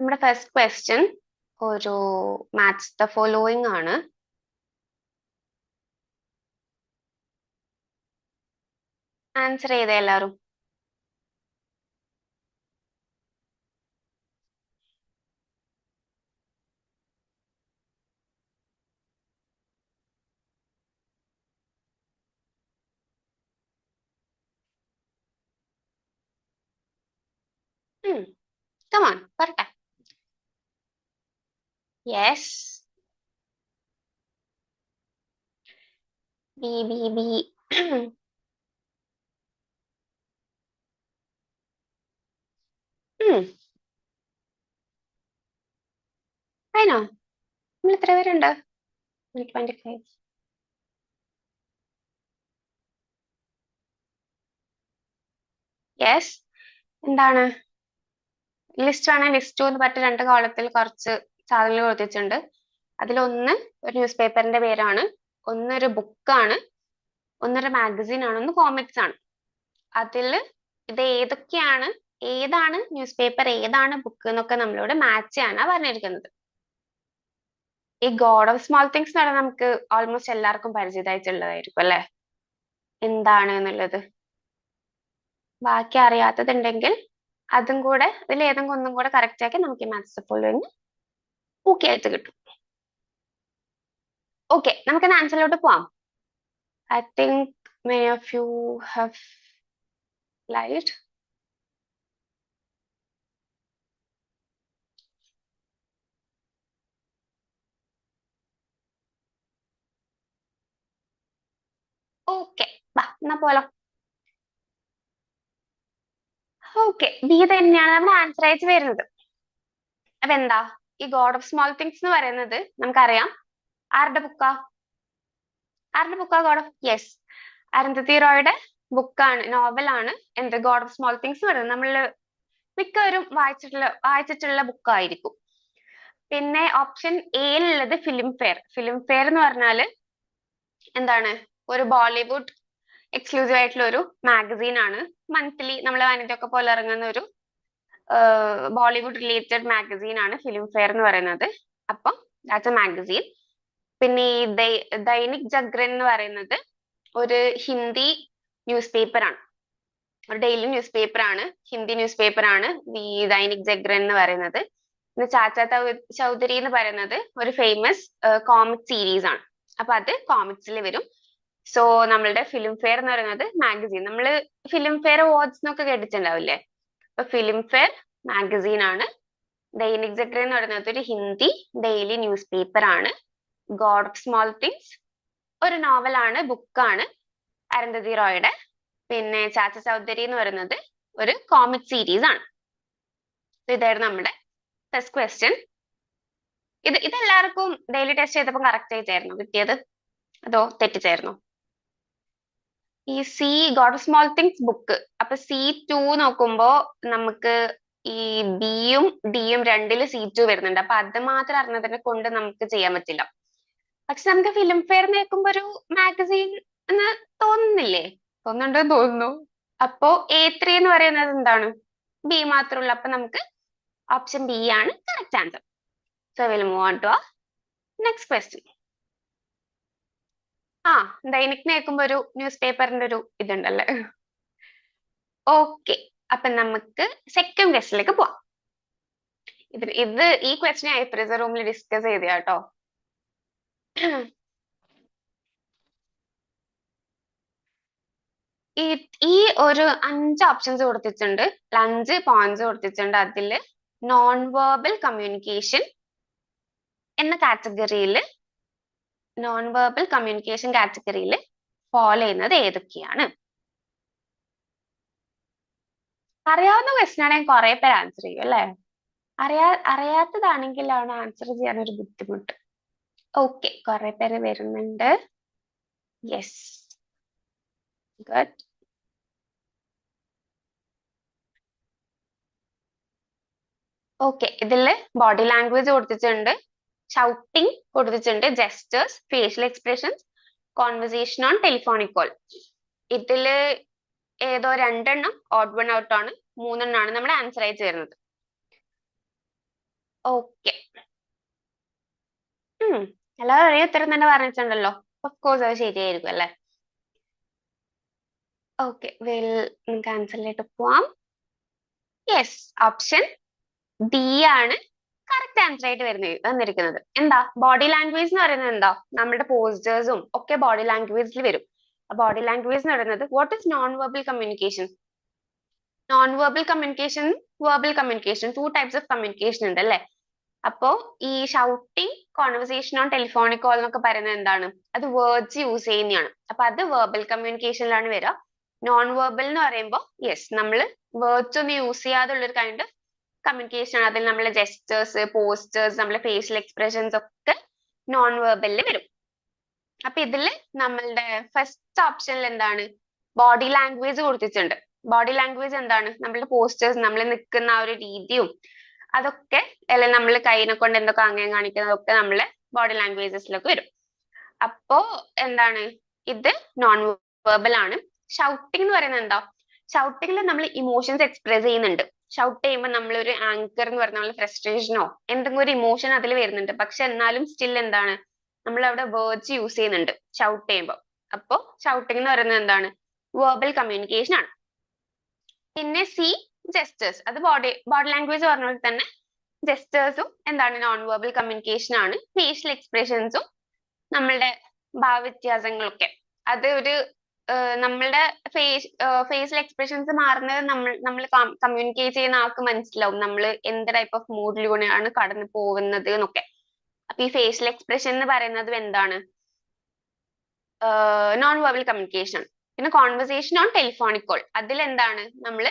നമ്മുടെ first question ഒരു match the following ആണ്. ആൻസർ ചെയ്ത എല്ലാവരും. കമാൺ പറട്ടെ. യെസ്. B B B. അതിനോ നമ്മൾ എത്ര പേരുണ്ട്? 25. യെസ്. എന്താണ് ലിസ്റ്റ് ആണ്? ലിസ്റ്റ് എന്ന് പറഞ്ഞ രണ്ട് കോളത്തിൽ കുറച്ച് സാധനങ്ങൾ കൊടുത്തിട്ടുണ്ട്. അതിലൊന്ന് ഒരു ന്യൂസ് പേപ്പറിന്റെ പേരാണ്, ഒന്നൊരു ബുക്കാണ്, ഒന്നൊരു മാഗസിൻ ആണ്, ഒന്ന് കോമിക്സ് ആണ്. അതില് ഇത് ഏതൊക്കെയാണ്, ഏതാണ് ന്യൂസ് പേപ്പർ, ഏതാണ് ബുക്ക് എന്നൊക്കെ നമ്മളോട് മാച്ച് ചെയ്യാനാ പറഞ്ഞിരിക്കുന്നത്. ഈ ഗോഡ് ഓഫ് സ്മോൾ തിങ്സ് എന്ന് പറഞ്ഞാൽ നമുക്ക് ഓൾമോസ്റ്റ് എല്ലാവർക്കും പരിചിതമായിട്ടുള്ളതായിരിക്കും അല്ലെ, എന്താണ് എന്നുള്ളത്. ബാക്കി അറിയാത്തതുണ്ടെങ്കിൽ അതും കൂടെ, ഇതിൽ ഏതെങ്കിലും ഒന്നും കൂടെ കറക്റ്റ് ആക്കി നമുക്ക് ഈ മാത്സ് ഫോളോയിങ് ഓക്കെ ആയിട്ട് കിട്ടും. ഓക്കെ, നമുക്ക് ആൻസറിലോട്ട് പോവാം. I think many of you have light. Okay, എന്നാ പോലോ. ഓക്കെ, ബി തന്നെയാണ് നമ്മുടെ ആൻസർ ആയിട്ട് വരുന്നത്. അപ്പൊ എന്താ ഈ ഗോഡ് ഓഫ് സ്മോൾ തിങ്സ് എന്ന് പറയുന്നത്? നമുക്കറിയാം ആരുടെ ബുക്കാ? ആരുടെ ബുക്കാ ഗോഡ് ഓഫ്? യെസ്, അരുന്ധതി റോയുടെ ബുക്കാണ്, നോവലാണ് എന്ത് ഗോഡ് ഓഫ് സ്മോൾ തിങ്സ് എന്ന് പറയുന്നത്. നമ്മൾ മിക്കവരും വായിച്ചിട്ടുള്ള ബുക്കായിരിക്കും. പിന്നെ ഓപ്ഷൻ എയിലുള്ളത് ഫിലിം ഫെയർ. ഫിലിം ഫെയർ എന്ന് പറഞ്ഞാല് എന്താണ്? ഒരു ബോളിവുഡ് എക്സ്ക്ലൂസീവ് ആയിട്ടുള്ള ഒരു മാഗസീൻ ആണ്. മന്ത്ലി നമ്മളെ വനിതയൊക്കെ പോലെ ഇറങ്ങുന്ന ഒരു ബോളിവുഡ് റിലേറ്റഡ് മാഗസീൻ ആണ് ഫിലിം ഫെയർ എന്ന് പറയുന്നത്. അപ്പം ദാറ്റ്സ് എ മാഗസീൻ. പിന്നെ ഈ ദൈനിക് ജഗ്രൻ എന്ന് പറയുന്നത് ഒരു ഹിന്ദി ന്യൂസ് പേപ്പർ ആണ്, ഒരു ഡെയിലി ന്യൂസ് പേപ്പർ ആണ്, ഹിന്ദി ന്യൂസ് പേപ്പർ ആണ് ഈ ദൈനിക് ജഗ്രൻ എന്ന് പറയുന്നത്. പിന്നെ ചാച്ചാ ചൗധരി എന്ന് പറയുന്നത് ഒരു ഫേമസ് കോമിക് സീരീസ് ആണ്. അപ്പൊ അത് കോമിക്സിൽ വരും. സോ നമ്മളുടെ ഫിലിം ഫെയർ എന്ന് പറയുന്നത് മാഗസീൻ. നമ്മള് ഫിലിം ഫെയർ അവാർഡ്സ് എന്നൊക്കെ കേട്ടിട്ടുണ്ടാവില്ലേ? അപ്പൊ ഫിലിം ഫെയർ മാഗസീൻ ആണ്. ദൈനിക് ജഗ്രൻ എന്ന് പറയുന്നത് ഒരു ഹിന്ദി ഡെയിലി ന്യൂസ് പേപ്പർ ആണ്. ഗോഡ് ഓഫ് സ്മോൾ തിങ്സ് ഒരു നോവലാണ്, ബുക്കാണ് അരുന്ധതി റോയുടെ. പിന്നെ ചാച്ച ചൗധരി എന്ന് പറയുന്നത് ഒരു കോമിക് സീരീസ് ആണ്. ഇതായിരുന്നു നമ്മുടെ ഫസ്റ്റ് ക്വസ്റ്റ്യൻ. ഇതെല്ലാവർക്കും ഡെയിലി ടെസ്റ്റ് ചെയ്തപ്പോൾ കറക്റ്റ് ആയിട്ടായിരുന്നു കിട്ടിയത്, അതോ തെറ്റിച്ചായിരുന്നു? ഈ see God of small things book. അപ്പൊ C2 നോക്കുമ്പോ നമുക്ക് ഈ ബിയും ഡിയും രണ്ടില് C2 വരുന്നുണ്ട്. അപ്പൊ അത് മാത്രം അറിഞ്ഞതിനെ കൊണ്ട് നമുക്ക് ചെയ്യാൻ പറ്റില്ല. പക്ഷെ നമുക്ക് ഫിലിം ഫെയർ നോക്കുമ്പോ ഒരു മാഗസീൻ എന്ന് തോന്നുന്നില്ലേ? തോന്നുന്നുണ്ടെന്ന് തോന്നുന്നു. അപ്പോ A3 എന്ന് പറയുന്നത് എന്താണ്? ബി മാത്രമുള്ള. അപ്പൊ നമുക്ക് ഓപ്ഷൻ ബി ആണ് correct answer. So will move on to our next question. Dainik നോക്കുമ്പോ ഒരു ന്യൂസ് പേപ്പറിന്റെ ഒരു ഇതുണ്ടല്ലേ. ഓക്കെ, അപ്പൊ നമുക്ക് സെക്കൻഡ് ക്വസ്റ്റിലേക്ക് പോവാം. ഇത് ഈ ക്വസ്റ്റ്യൻ ഐപ്രിസർ റൂമിൽ ഡിസ്കസ് ചെയ്ത കേട്ടോ. ഈ ഒരു 5 ഓപ്ഷൻസ് കൊടുത്തിട്ടുണ്ട്, 5 പോയിന്റ്സ് കൊടുത്തിട്ടുണ്ട്. അതില് നോൺ വെർബൽ കമ്മ്യൂണിക്കേഷൻ എന്ന കാറ്റഗറിയിൽ, നോൺ വെർബൽ കമ്മ്യൂണിക്കേഷൻ കാറ്റഗറിയിൽ ഫോളോ ചെയ്യുന്നത് ഏതൊക്കെയാണ്? അറിയാവുന്ന ക്വസ്റ്റ്യൻ ആണെങ്കിൽ കുറെ പേര് ആൻസർ ചെയ്യും അല്ലെ. അറിയാത്തതാണെങ്കിലാണ് ആൻസർ ചെയ്യാൻ ഒരു ബുദ്ധിമുട്ട്. ഓക്കെ, കുറെ പേര് വരുന്നുണ്ട്. Yes, good. ഓക്കെ, ഇതില് ബോഡി ലാംഗ്വേജ് കൊടുത്തിട്ടുണ്ട്, ഷൗട്ടിങ് കൊടുത്തിട്ടുണ്ട്, gestures, facial expressions, conversation on telephonic call. ഇതില് ഏതോ 2 ഓഡ് വൺ ഔട്ട് ആണ്, 3 നമ്മുടെ ആൻസർ ആയിട്ട് വരുന്നത്. ഓക്കെ. എല്ലാവരും ഒരേ ഉത്തരം തന്നെ പറഞ്ഞിട്ടുണ്ടല്ലോ. ഓഫ് കോഴ്സ് അത് ശരിയായിരിക്കും അല്ലെ? ഓക്കെ, നമുക്ക് ആൻസറിലേക്ക് പോവാം. യെസ്, ഓപ്ഷൻ ഡി ആണ് കറക്റ്റ് ആൻസർ ആയിട്ട് വന്നിരിക്കുന്നത്. എന്താ ബോഡി ലാംഗ്വേജ് എന്ന് പറയുന്നത്? എന്താ നമ്മുടെ പോസ്റ്റേഴ്സും ഒക്കെ ബോഡി ലാംഗ്വേജിൽ വരും. ബോഡി ലാംഗ്വേജ് എന്ന് പറയുന്നത് what is known verbal communication? Non verbal communication, verbal communication, 2 types of communication ഉണ്ട് അല്ലെ? അപ്പോ ഈ shouting, conversation on telephonic call എന്നൊക്കെ പറയുന്നത് എന്താണ്? അത് വേർഡ്സ് യൂസ് ചെയ്യുന്നതാണ്. അപ്പൊ അത് വെർബൽ കമ്മ്യൂണിക്കേഷനിലാണ് വരിക. നോൺ വെർബൽ എന്ന് പറയുമ്പോൾ യെസ്, നമ്മൾ വേർഡ്സ് ഒന്നും യൂസ് ചെയ്യാതുള്ള ഒരു കൈൻഡ് ഓഫ് കമ്മ്യൂണിക്കേഷൻ ആണ്. അതിൽ നമ്മളെ ജെസ്റ്റേഴ്സ്, പോസ്റ്റേഴ്സ്, നമ്മളെ ഫേഷ്യൽ എക്സ്പ്രഷൻസ് ഒക്കെ നോൺ വെർബലിൽ വരും. അപ്പൊ ഇതില് നമ്മളുടെ ഫസ്റ്റ് ഓപ്ഷനിൽ എന്താണ്? ബോഡി ലാംഗ്വേജ് കൊടുത്തിട്ടുണ്ട്. ബോഡി ലാംഗ്വേജ് എന്താണ്? നമ്മളുടെ പോസ്റ്റേഴ്സ്, നമ്മൾ നിൽക്കുന്ന ആ ഒരു രീതിയും അതൊക്കെ, അല്ലെ നമ്മൾ കൈനെ കൊണ്ട് എന്തൊക്കെ ആംഗ്യം കാണിക്കുന്നതൊക്കെ നമ്മളെ ബോഡി ലാംഗ്വേജസിലൊക്കെ വരും. അപ്പോ എന്താണ്? ഇത് നോൺ വെർബൽ ആണ്. ഷൗട്ടിംഗ് എന്ന് പറയുന്നത് എന്താ? ഷൗട്ടിങ്ങിൽ നമ്മൾ ഇമോഷൻസ് എക്സ്പ്രസ് ചെയ്യുന്നുണ്ട്. ഷൗട്ട് ചെയ്യുമ്പോൾ നമ്മൾ ഒരു ആങ്കർ എന്ന് പറഞ്ഞ നമ്മൾ ഫ്രസ്ട്രേഷനോ എന്തെങ്കിലും ഒരു ഇമോഷൻ അതിൽ വരുന്നുണ്ട്. പക്ഷെ എന്നാലും സ്റ്റിൽ എന്താണ്? നമ്മൾ അവിടെ വേർഡ്സ് യൂസ് ചെയ്യുന്നുണ്ട് ഷൗട്ട് ചെയ്യുമ്പോൾ. അപ്പോ ഷൗട്ടിംഗ് എന്ന് പറയുന്നത് എന്താണ്? വെർബൽ കമ്മ്യൂണിക്കേഷൻ ആണ്. പിന്നെ സി, ജെസ്റ്റേഴ്സ്. അത് ബോഡി ലാംഗ്വേജ് പറഞ്ഞ പോലെ തന്നെ ജെസ്റ്റേഴ്സും എന്താണ്? നോൺ വെർബൽ കമ്മ്യൂണിക്കേഷൻ ആണ്. ഫേഷ്യൽ എക്സ്പ്രഷൻസും നമ്മളുടെ ഭാവവ്യത്യാസങ്ങളൊക്കെ അത് ഒരു നമ്മളുടെ ഫേഷ്യൽ എക്സ്പ്രഷൻസ് മാറുന്നത് നമ്മൾ കമ്മ്യൂണിക്കേറ്റ് ചെയ്യുന്ന ആൾക്ക് മനസ്സിലാവും നമ്മൾ എന്ത് ടൈപ്പ് ഓഫ് മൂഡിലൂടെയാണ് കടന്നു പോകുന്നത് എന്നൊക്കെ. അപ്പൊ ഈ ഫേഷ്യൽ എക്സ്പ്രഷൻ എന്ന് പറയുന്നത് എന്താണ്? Non verbal communication. പിന്നെ കോൺവെർസേഷൻ ഓൺ ടെലിഫോണിക് കോൾ, അതിൽ എന്താണ്? നമ്മൾ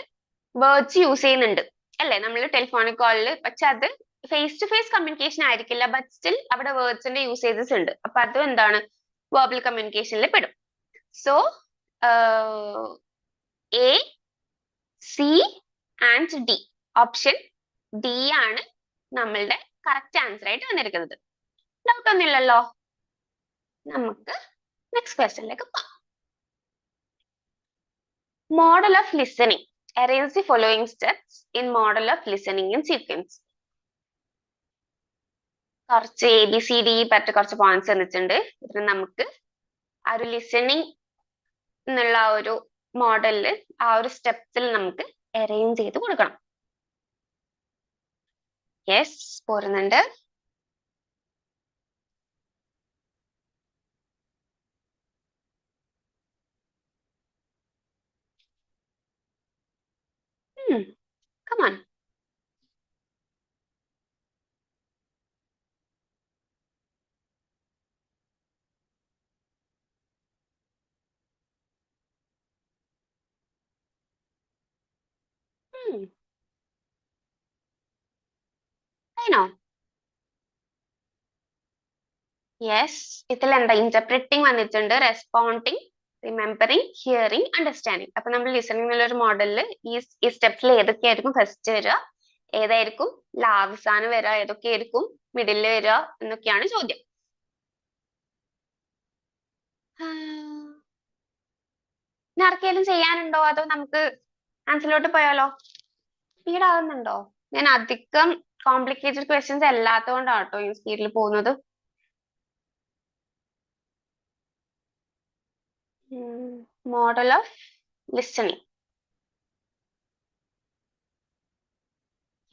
വേർഡ്സ് യൂസ് ചെയ്യുന്നുണ്ട് അല്ലെ നമ്മൾ ടെലിഫോണിക് കോളിൽ. പക്ഷെ അത് ഫേസ് ടു ഫേസ് കമ്മ്യൂണിക്കേഷൻ ആയിരിക്കില്ല, ബട്ട് സ്റ്റിൽ അവിടെ വേർഡ്സിന്റെ യൂസേജസ് ഉണ്ട്. അപ്പൊ അതും എന്താണ്? വെർബൽ കമ്മ്യൂണിക്കേഷനിൽ പെടും. So A, C and D, option D ആണ് നമ്മളുടെ കറക്റ്റ് ആൻസർ ആയിട്ട് വന്നിരിക്കുന്നത്. ഡൗട്ട് ഒന്നുമില്ലല്ലോ? നമുക്ക് നെക്സ്റ്റ് ക്വസ്റ്റ്യനിലേക്ക് പോകാം. Model of listening. Arrange the following steps in model of listening in sequence. കുറച്ച് ABCD പറ്റി കുറച്ച് പോയിന്റ്സ് തന്നിട്ടുണ്ട്. ഇതിന് നമുക്ക് ആ ഒരു ലിസണിങ് എന്നുള്ള ആ ഒരു മോഡലില് ആ ഒരു സ്റ്റെപ്സിൽ നമുക്ക് അറേഞ്ച് ചെയ്ത് കൊടുക്കണം. യെസ്, പോരുന്നുണ്ട്. Come on. I know. Yes, ഇതിൽ എന്താ? ഇന്റർപ്രിറ്റിംഗ് വന്നിട്ടുണ്ട്, റെസ്പോണ്ടിങ്, റിമെമ്പറിങ്, ഹിയറിംഗ്, അണ്ടർസ്റ്റാൻഡിങ്. അപ്പൊ നമ്മൾ ലിസണിംഗ് എന്നുള്ള ഒരു മോഡലിൽ ഈ സ്റ്റെപ്സിൽ ഏതൊക്കെയായിരിക്കും ഫസ്റ്റ് വരിക, ഏതായിരിക്കും അവസാനം വരിക, ഏതൊക്കെയായിരിക്കും മിഡിലിൽ വരിക എന്നൊക്കെയാണ് ചോദ്യം. ആർക്കെങ്കിലും ചെയ്യാനുണ്ടോ? അതോ നമുക്ക് ആൻസറിലോട്ട് പോയാലോ? സ്പീഡ് ആവുന്നുണ്ടോ? ഞാൻ അധികം കോംപ്ലിക്കേറ്റഡ് ക്വസ്റ്റ്യൻസ് അല്ലാത്തതുകൊണ്ടാണ് കേട്ടോ ഈ സ്പീഡിൽ പോകുന്നത്. Model of listening.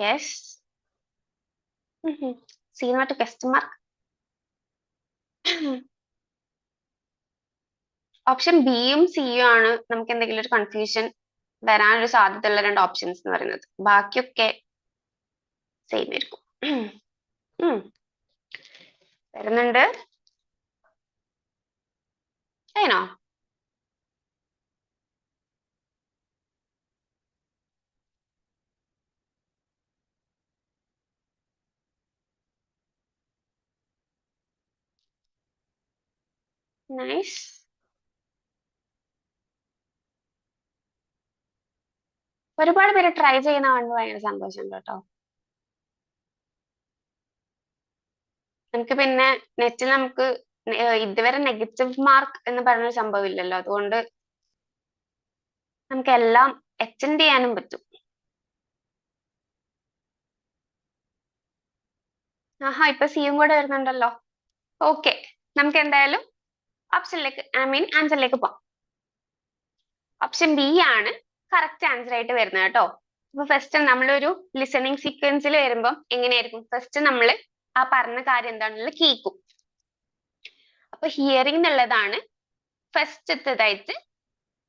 Yes. C not question mark. Option ബിയും സിയും ആണ് നമുക്ക് എന്തെങ്കിലും ഒരു കൺഫ്യൂഷൻ വരാനൊരു സാധ്യതയുള്ള രണ്ട് ഓപ്ഷൻസ് എന്ന് പറയുന്നത്. ബാക്കിയൊക്കെ സെയിം ആയിരിക്കും. വരുന്നുണ്ട്. കഴിഞ്ഞോ? നൈസ്. ഒരുപാട് പേര് ട്രൈ ചെയ്യുന്ന കാണുമ്പോൾ ഭയങ്കര സന്തോഷമുണ്ട് കേട്ടോ. നമുക്ക് പിന്നെ നെറ്റിൽ നമുക്ക് ഇതുവരെ നെഗറ്റീവ് മാർക്ക് എന്ന് പറഞ്ഞൊരു സംഭവം ഇല്ലല്ലോ, അതുകൊണ്ട് നമുക്ക് എല്ലാം അറ്റൻഡ് ചെയ്യാനും പറ്റും. ആഹാ, ഇപ്പൊ സിയും കൂടെ വരുന്നുണ്ടല്ലോ. ഓക്കെ, നമുക്ക് എന്തായാലും ഓപ്ഷനിലേക്ക് ആൻസറിലേക്ക് പോവാം. ഓപ്ഷൻ ബി ആണ് കറക്റ്റ് ആൻസർ ആയിട്ട് വരുന്നത് കേട്ടോ. അപ്പൊ ഫസ്റ്റ് നമ്മളൊരു ലിസണിങ് സീക്വൻസിൽ വരുമ്പോൾ എങ്ങനെയായിരിക്കും? ഫസ്റ്റ് നമ്മൾ ആ പറഞ്ഞ കാര്യം എന്താണെന്നുള്ളത് കേൾക്കും. അപ്പൊ ഹിയറിംഗ് എന്നുള്ളതാണ് ഫസ്റ്റത്തേതായിട്ട്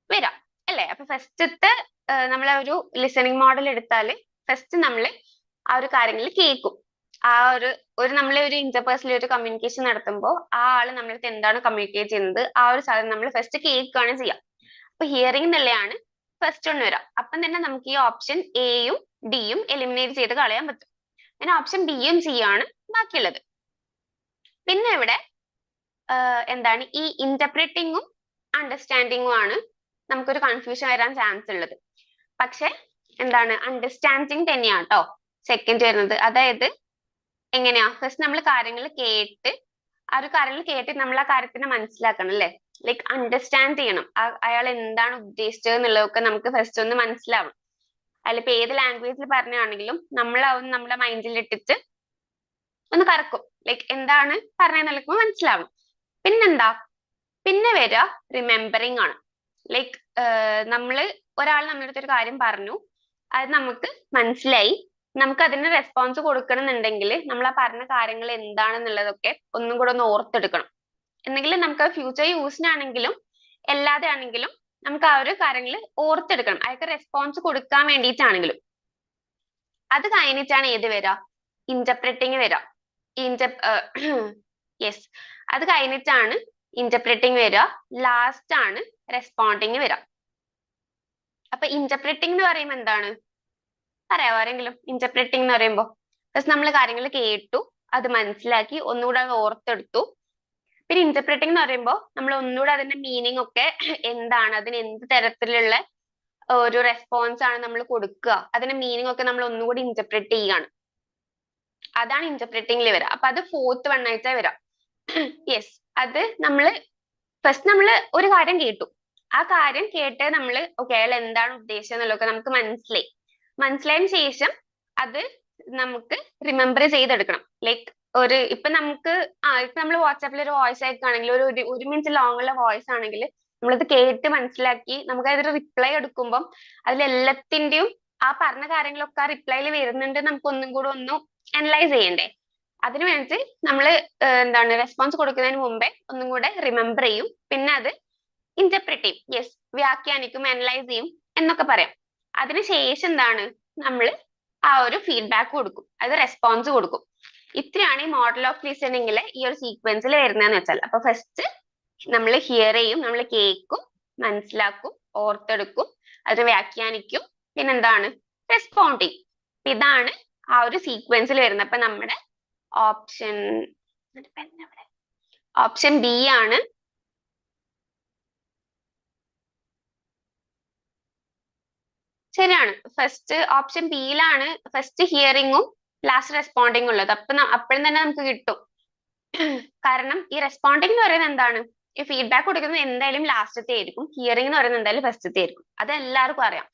വരാം അല്ലെ? അപ്പൊ ഫസ്റ്റത്തെ നമ്മൾ ഒരു ലിസണിങ് മോഡൽ എടുത്താൽ ഫസ്റ്റ് നമ്മൾ ആ ഒരു കാര്യങ്ങൾ കേൾക്കും. ആ ഒരു നമ്മളെ ഒരു ഇന്റർപേഴ്സണൽ ഒരു കമ്മ്യൂണിക്കേഷൻ നടത്തുമ്പോൾ ആ ആള് നമ്മളടുത്ത് എന്താണ് കമ്മ്യൂണിക്കേറ്റ് ചെയ്യുന്നത് ആ ഒരു സാധനം നമ്മൾ ഫസ്റ്റ് കേൾക്കുകയാണ് ചെയ്യാം. അപ്പൊ ഹിയറിംഗ് എന്നുള്ളതാണ് ഫസ്റ്റ് ഒന്ന് വരാം. അപ്പം തന്നെ നമുക്ക് ഈ ഓപ്ഷൻ എയും ഡിയും എലിമിനേറ്റ് ചെയ്ത് കളയാൻ പറ്റും. അങ്ങനെ ഓപ്ഷൻ ബിയും സി ആണ് ബാക്കിയുള്ളത്. പിന്നെ ഇവിടെ എന്താണ് ഈ ഇന്റർപ്രറ്റിങ്ങും അണ്ടർസ്റ്റാൻഡിങ്ങും ആണ് നമുക്കൊരു കൺഫ്യൂഷൻ വരാൻ ചാൻസ് ഉള്ളത്. പക്ഷെ എന്താണ് അണ്ടർസ്റ്റാൻഡിങ് തന്നെയാണ് കേട്ടോ സെക്കൻഡ് വരുന്നത്. അതായത് എങ്ങനെയാ ഫസ്റ്റ് നമ്മൾ കാര്യങ്ങൾ കേട്ട് ആ ഒരു കാര്യങ്ങൾ കേട്ട് നമ്മൾ ആ കാര്യത്തിനെ മനസ്സിലാക്കണം അല്ലെ? ലൈക്ക് അണ്ടർസ്റ്റാൻഡ് ചെയ്യണം. അയാൾ എന്താണ് ഉദ്ദേശിച്ചത് എന്നുള്ളതൊക്കെ നമുക്ക് ഫസ്റ്റ് ഒന്ന് മനസ്സിലാവണം. അതിലിപ്പോ ഏത് ലാംഗ്വേജിൽ പറഞ്ഞാണെങ്കിലും നമ്മൾ അതൊന്ന് നമ്മുടെ മൈൻഡിൽ ഇട്ടിട്ട് ഒന്ന് കറക്കും. ലൈക്ക് എന്താണ് പറഞ്ഞതെന്നുള്ളത് മനസ്സിലാവണം. പിന്നെന്താ പിന്നെ വരിക റിമെമ്പറിങ് ആണ്. ലൈക്ക് ഒരാൾ നമ്മുടെ അടുത്ത് ഒരു കാര്യം പറഞ്ഞു, അത് നമുക്ക് മനസ്സിലായി, നമുക്ക് അതിന് റെസ്പോൺസ് കൊടുക്കണം എന്നുണ്ടെങ്കിൽ നമ്മൾ ആ പറഞ്ഞ കാര്യങ്ങൾ എന്താണെന്നുള്ളതൊക്കെ ഒന്നും കൂടെ ഒന്ന് ഓർത്തെടുക്കണം. എന്തെങ്കിലും നമുക്ക് ഫ്യൂച്ചർ യൂസിനാണെങ്കിലും അല്ലാതെ ആണെങ്കിലും നമുക്ക് ആ ഒരു കാര്യങ്ങൾ ഓർത്തെടുക്കണം. അയാൾക്ക് റെസ്പോൺസ് കൊടുക്കാൻ വേണ്ടിയിട്ടാണെങ്കിലും. അത് കഴിഞ്ഞിട്ടാണ് ഏത് വരിക? ഇന്റർപ്രറ്റിങ് വരിക. യെസ്, അത് കഴിഞ്ഞിട്ടാണ് ഇന്റർപ്രറ്റിങ് വരിക. ലാസ്റ്റ് ആണ് റെസ്പോണ്ടിങ് വരിക. അപ്പൊ ഇന്റർപ്രറ്റിംഗ് എന്ന് പറയുമ്പോൾ എന്താണ് പറയാമോ ആരെങ്കിലും? ഇന്റർപ്രറ്റിംഗ് എന്ന് പറയുമ്പോൾ ഫസ്റ്റ് നമ്മൾ കാര്യങ്ങൾ കേട്ടു, അത് മനസ്സിലാക്കി, ഒന്നുകൂടെ അത് ഓർത്തെടുത്തു. പിന്നെ ഇന്റർപ്രറ്റിംഗ് എന്ന് പറയുമ്പോൾ നമ്മൾ ഒന്നുകൂടെ അതിന്റെ മീനിങ് ഒക്കെ എന്താണ്, അതിന് എന്ത് തരത്തിലുള്ള ഒരു റെസ്പോൺസ് ആണ് നമ്മൾ കൊടുക്കുക, അതിന്റെ മീനിങ് ഒക്കെ നമ്മൾ ഒന്നുകൂടി ഇന്റർപ്രറ്റ് ചെയ്യാണ്. അതാണ് ഇന്റർപ്രറ്റിംഗിൽ വരിക. അപ്പൊ അത് ഫോർത്ത് വൺ ആയിട്ടാ വരാം. യെസ്, അത് ഫസ്റ്റ് നമ്മൾ ഒരു കാര്യം കേട്ടു, ആ കാര്യം കേട്ട് നമ്മൾ ഓക്കെ അയാൾ എന്താണ് ഉദ്ദേശിച്ചത് എന്നുള്ളതൊക്കെ നമുക്ക് മനസ്സിലായതിനു ശേഷം അത് നമുക്ക് റിമെമ്പർ ചെയ്തെടുക്കണം. ലൈക്ക് ഇപ്പൊ നമുക്ക് ഇപ്പൊ നമ്മൾ വാട്സാപ്പിൽ ഒരു വോയിസ് അയക്കുകയാണെങ്കിൽ ഒരു മിനിറ്റ് ലോങ് ഉള്ള വോയിസ് ആണെങ്കിൽ നമ്മളത് കേട്ട് മനസ്സിലാക്കി നമുക്ക് അതിന് റിപ്ലൈ എടുക്കുമ്പോൾ അതിലെല്ലാത്തിന്റെയും ആ പറഞ്ഞ കാര്യങ്ങളൊക്കെ ആ റിപ്ലൈയിൽ വരുന്നുണ്ട് നമുക്ക് ഒന്നും കൂടെ അനലൈസ് ചെയ്യണ്ടേ? അതിനു വേണ്ടി നമ്മൾ എന്താണ് റെസ്പോൺസ് കൊടുക്കുന്നതിന് മുമ്പേ ഒന്നും കൂടെ റിമെമ്പർ ചെയ്യും, പിന്നെ അത് ഇന്റർപ്രറ്റ് ചെയ്യും. യെസ്, വ്യാഖ്യാനിക്കും, അനലൈസ് ചെയ്യും എന്നൊക്കെ പറയാം. അതിനുശേഷം എന്താണ് നമ്മൾ ആ ഒരു ഫീഡ്ബാക്ക് കൊടുക്കും, അത് റെസ്പോൺസ് കൊടുക്കും. ഇത്രയാണ് ഈ മോഡൽ ഓഫ് ലിസണിങ്ങിലെ ഈ ഒരു സീക്വൻസിൽ വരുന്നതെന്ന് വെച്ചാൽ. അപ്പൊ ഫസ്റ്റ് നമ്മൾ ഹിയർ ചെയ്യും, നമ്മൾ കേൾക്കും, മനസ്സിലാക്കും, ഓർത്തെടുക്കും, അത് വ്യാഖ്യാനിക്കും, പിന്നെന്താണ് റെസ്പോണ്ട് ചെയ്യും. ഇതാണ് ആ ഒരു സീക്വൻസിൽ വരുന്നത്. അപ്പൊ നമ്മുടെ ഓപ്ഷൻ ബി ആണ് ശരിയാണ്. ഫസ്റ്റ് ഓപ്ഷൻ ബിയിലാണ് ഫസ്റ്റ് ഹിയറിങ്ങും ലാസ്റ്റ് റെസ്പോണ്ടിങ്ങും ഉള്ളത്. അപ്പോഴും തന്നെ നമുക്ക് കിട്ടും. കാരണം ഈ റെസ്പോണ്ടിങ് എന്ന് പറയുന്നത് എന്താണ്, ഈ ഫീഡ്ബാക്ക് കൊടുക്കുന്നത് എന്തായാലും ലാസ്റ്റത്തെ ആയിരിക്കും, ഹിയറിംഗ് എന്ന് പറയുന്നത് എന്തായാലും ഫസ്റ്റത്തെ ആയിരിക്കും. അത് എല്ലാവർക്കും അറിയാം.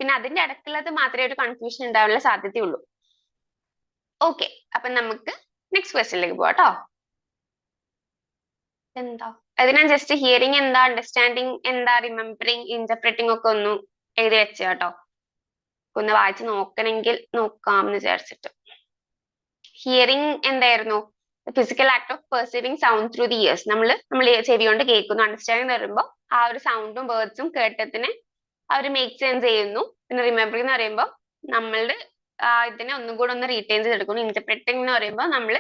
പിന്നെ അതിന്റെ ഇടയ്ക്കുള്ളത് മാത്രമേ ഒരു കൺഫ്യൂഷൻ ഉണ്ടാവാനുള്ള സാധ്യതയുള്ളൂ. ഓക്കെ, അപ്പൊ നമുക്ക് നെക്സ്റ്റ് ക്വസ്റ്റ്യനിലേക്ക് പോവാം കേട്ടോ. എന്താ അതിനാ ജസ്റ്റ് ഹിയറിംഗ് എന്താ, അണ്ടർസ്റ്റാൻഡിങ് എന്താ, റിമെമ്പറിങ്, ഇന്റർപ്രറ്റിംഗ് ഒക്കെ ഒന്ന് എഴുതി വെച്ച കേട്ടോ. ഒന്ന് വായിച്ച് നോക്കണമെങ്കിൽ നോക്കാം എന്ന് വിചാരിച്ചിട്ട്. ഹിയറിംഗ് എന്തായിരുന്നു? Physical act of perceiving sound through the years. നമ്മൾ ചെവി കൊണ്ട് കേൾക്കുന്നു. അണ്ടർസ്റ്റാൻഡിങ് എന്ന് പറയുമ്പോൾ ആ ഒരു സൗണ്ടും വേർഡ്സും കേട്ടതിനെ അവർ മേക്ക് സെൻസ് ചെയ്യുന്നു. പിന്നെ റിമെമ്പറിംഗ് എന്ന് പറയുമ്പോൾ നമ്മളുടെ ഇതിനെ ഒന്നും കൂടെ ഒന്ന് റീറ്റെയിൻ ചെയ്തെടുക്കുന്നു. ഇന്റർപ്രറ്റിംഗ് എന്ന് പറയുമ്പോൾ നമ്മൾ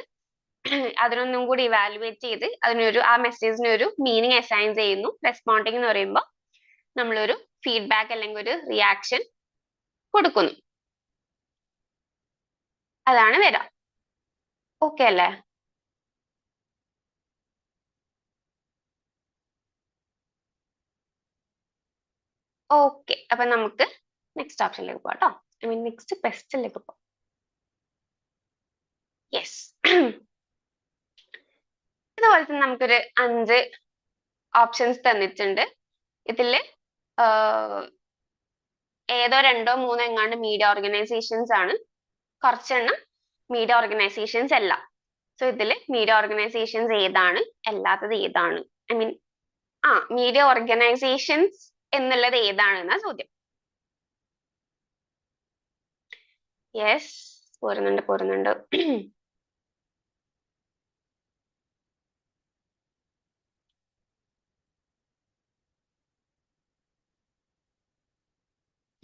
അതിനൊന്നും കൂടി ഇവാലുവേറ്റ് ചെയ്ത് ആ മെസ്സേജിന് ഒരു മീനിങ് അസൈൻ ചെയ്യുന്നു. റെസ്പോണ്ടിങ് എന്ന് പറയുമ്പോൾ നമ്മളൊരു ഫീഡ്ബാക്ക് അല്ലെങ്കിൽ ഒരു റിയാക്ഷൻ കൊടുക്കുന്നു. അതാണ് വരാം. ഓക്കെ അല്ലേ? ഓക്കെ, അപ്പൊ നമുക്ക് നെക്സ്റ്റ് ഓപ്ഷനിലേക്ക് പോവാം കേട്ടോ. നെക്സ്റ്റ് ക്വസ്റ്റ്യനിലേക്ക് പോവാം. യെസ്, ഇതുപോലെ തന്നെ നമുക്കൊരു 5 ഓപ്ഷൻസ് തന്നിട്ടുണ്ട്. ഇതില് ഏതോ 2 3 എങ്ങാണ്ട് മീഡിയ ഓർഗനൈസേഷൻസ് ആണ്, കുറച്ചെണ്ണം മീഡിയ ഓർഗനൈസേഷൻസ് അല്ല. സോ ഇതില് മീഡിയ ഓർഗനൈസേഷൻസ് ഏതാണ്, അല്ലാത്തത് ഏതാണ്, ഐ മീൻ മീഡിയ ഓർഗനൈസേഷൻസ് എന്നുള്ളത് ഏതാണെന്നാ ചോദ്യം. യെസ്, പോരുന്നുണ്ട്.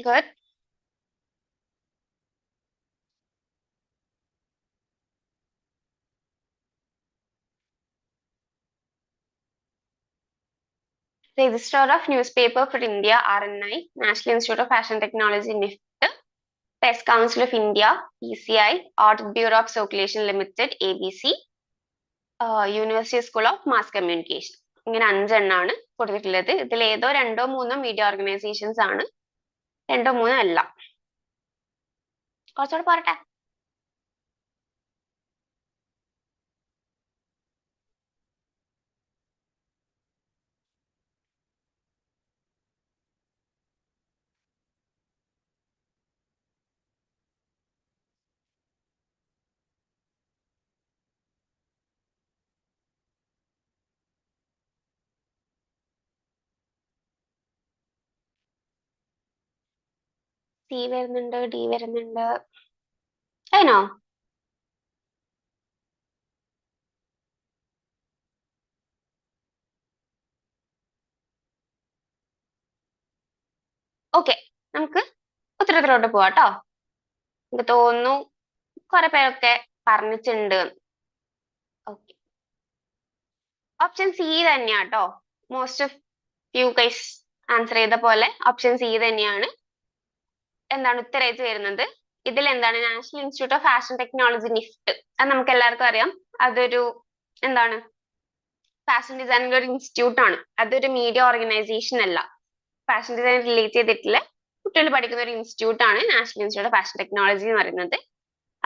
Good. Register of Newspaper for India, RNI, National Institute of Fashion Technology, NIFT, Press Council of India, PCI, Audit Bureau of Circulation Limited, ABC, University School of Mass Communication. ഇങ്ങനെ 5 എണ്ണാണ് കൊടുത്തിട്ടുള്ളത്. ഇതിൽ ഏതോ 2 or 3 media organisations ആണ്, 2 or 3 അല്ല. കുറച്ചുകൂടെ പോരട്ടെ. C വരുന്നുണ്ട്, D വരുന്നുണ്ട്. അതിനോ? ഓക്കെ, നമുക്ക് ഉത്തരത്തിലോട്ട് പോവാട്ടോ. എനിക്ക് തോന്നുന്നു കുറെ പേരൊക്കെ പറഞ്ഞിട്ടുണ്ട്. ഓക്കെ, ഓപ്ഷൻ സി തന്നെയാട്ടോ. Most of you guys answer ചെയ്ത പോലെ ഓപ്ഷൻ സി തന്നെയാണ് എന്താണ് ഉത്തരമായിട്ട് വരുന്നത്. ഇതിൽ എന്താണ് national institute of fashion technology, NEFT, അത് നമുക്ക് എല്ലാവർക്കും അറിയാം. അതൊരു എന്താണ് ഫാഷൻ ഡിസൈനിന്റെ ഒരു ഇൻസ്റ്റിറ്റ്യൂട്ട് ആണ്. അതൊരു മീഡിയ ഓർഗനൈസേഷൻ അല്ല. ഫാഷൻ ഡിസൈൻ റിലേറ്റ് ചെയ്തിട്ടുള്ള കുട്ടികൾ പഠിക്കുന്ന ഒരു ഇൻസ്റ്റിറ്റ്യൂട്ട് ആണ് national institute of fashion technology എന്ന് പറയുന്നത്.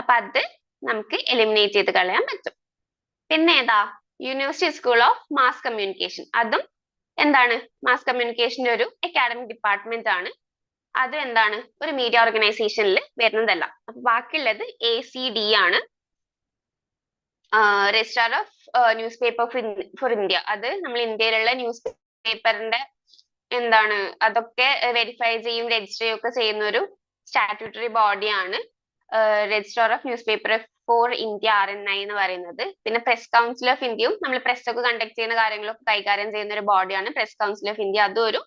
അപ്പൊ അത് നമുക്ക് എലിമിനേറ്റ് ചെയ്ത് കളയാൻ പറ്റും. പിന്നെ ഏതാ? University school of mass communication. അതും എന്താണ് മാസ് കമ്മ്യൂണിക്കേഷന്റെ ഒരു അക്കാഡമിക് ഡിപ്പാർട്ട്മെന്റ് ആണ്. അതും എന്താണ് ഒരു മീഡിയ ഓർഗനൈസേഷനിൽ വരുന്നതല്ല. അപ്പൊ ബാക്കിയുള്ളത് ACD ആണ്, registrar of newspaper for India. അത് നമ്മൾ ഇന്ത്യയിലുള്ള ന്യൂസ് പേപ്പറിന്റെ എന്താണ് അതൊക്കെ വെരിഫൈ ചെയ്യും, രജിസ്റ്റർ ചെയ്യും ഒക്കെ ചെയ്യുന്ന ഒരു സ്റ്റാറ്റ്യൂട്ടറി ബോഡിയാണ് registrar of newspaper for India, RNI എന്ന് പറയുന്നത്. പിന്നെ പ്രസ് കൗൺസിൽ ഓഫ് ഇന്ത്യയും നമ്മൾ പ്രസ് ഒക്കെ കണ്ടക്ട് ചെയ്യുന്ന കാര്യങ്ങളൊക്കെ കൈകാര്യം ചെയ്യുന്ന ഒരു ബോഡിയാണ് പ്രസ് കൗൺസിൽ ഓഫ് ഇന്ത്യ. അതും ഒരു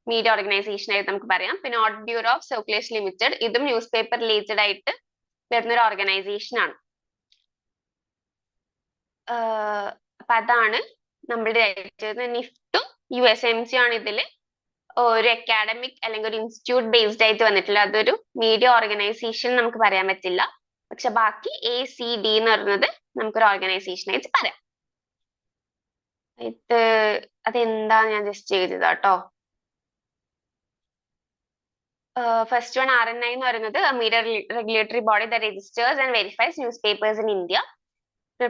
മീഡിയ ഓർഗനൈസേഷൻ ആയിട്ട് നമുക്ക് പറയാം. പിന്നെ audit bureau of circulation limited, ഇതും ന്യൂസ് പേപ്പർ റിലേറ്റഡ് ആയിട്ട് വരുന്ന ഒരു ഓർഗനൈസേഷൻ ആണ്. അപ്പൊ അതാണ് നമ്മളുടെ നിഫ്റ്റും USMC ആണ് ഇതില് ഒരു അക്കാഡമിക് അല്ലെങ്കിൽ ഒരു ഇൻസ്റ്റിറ്റ്യൂട്ട് ബേസ്ഡ് ആയിട്ട് വന്നിട്ടില്ല. അതൊരു മീഡിയ ഓർഗനൈസേഷൻ നമുക്ക് പറയാൻ പറ്റില്ല. പക്ഷെ ബാക്കി ACD എന്ന് പറയുന്നത് നമുക്കൊരു ഓർഗനൈസേഷൻ ആയിട്ട് പറയാം. അതെന്താ ഞാൻ ജസ്റ്റ് ചെയ്തതാട്ടോ. ഫസ്റ്റ് വൺ RNI എന്ന് പറയുന്നത് media regulatory body that registers and verifies news papers in India.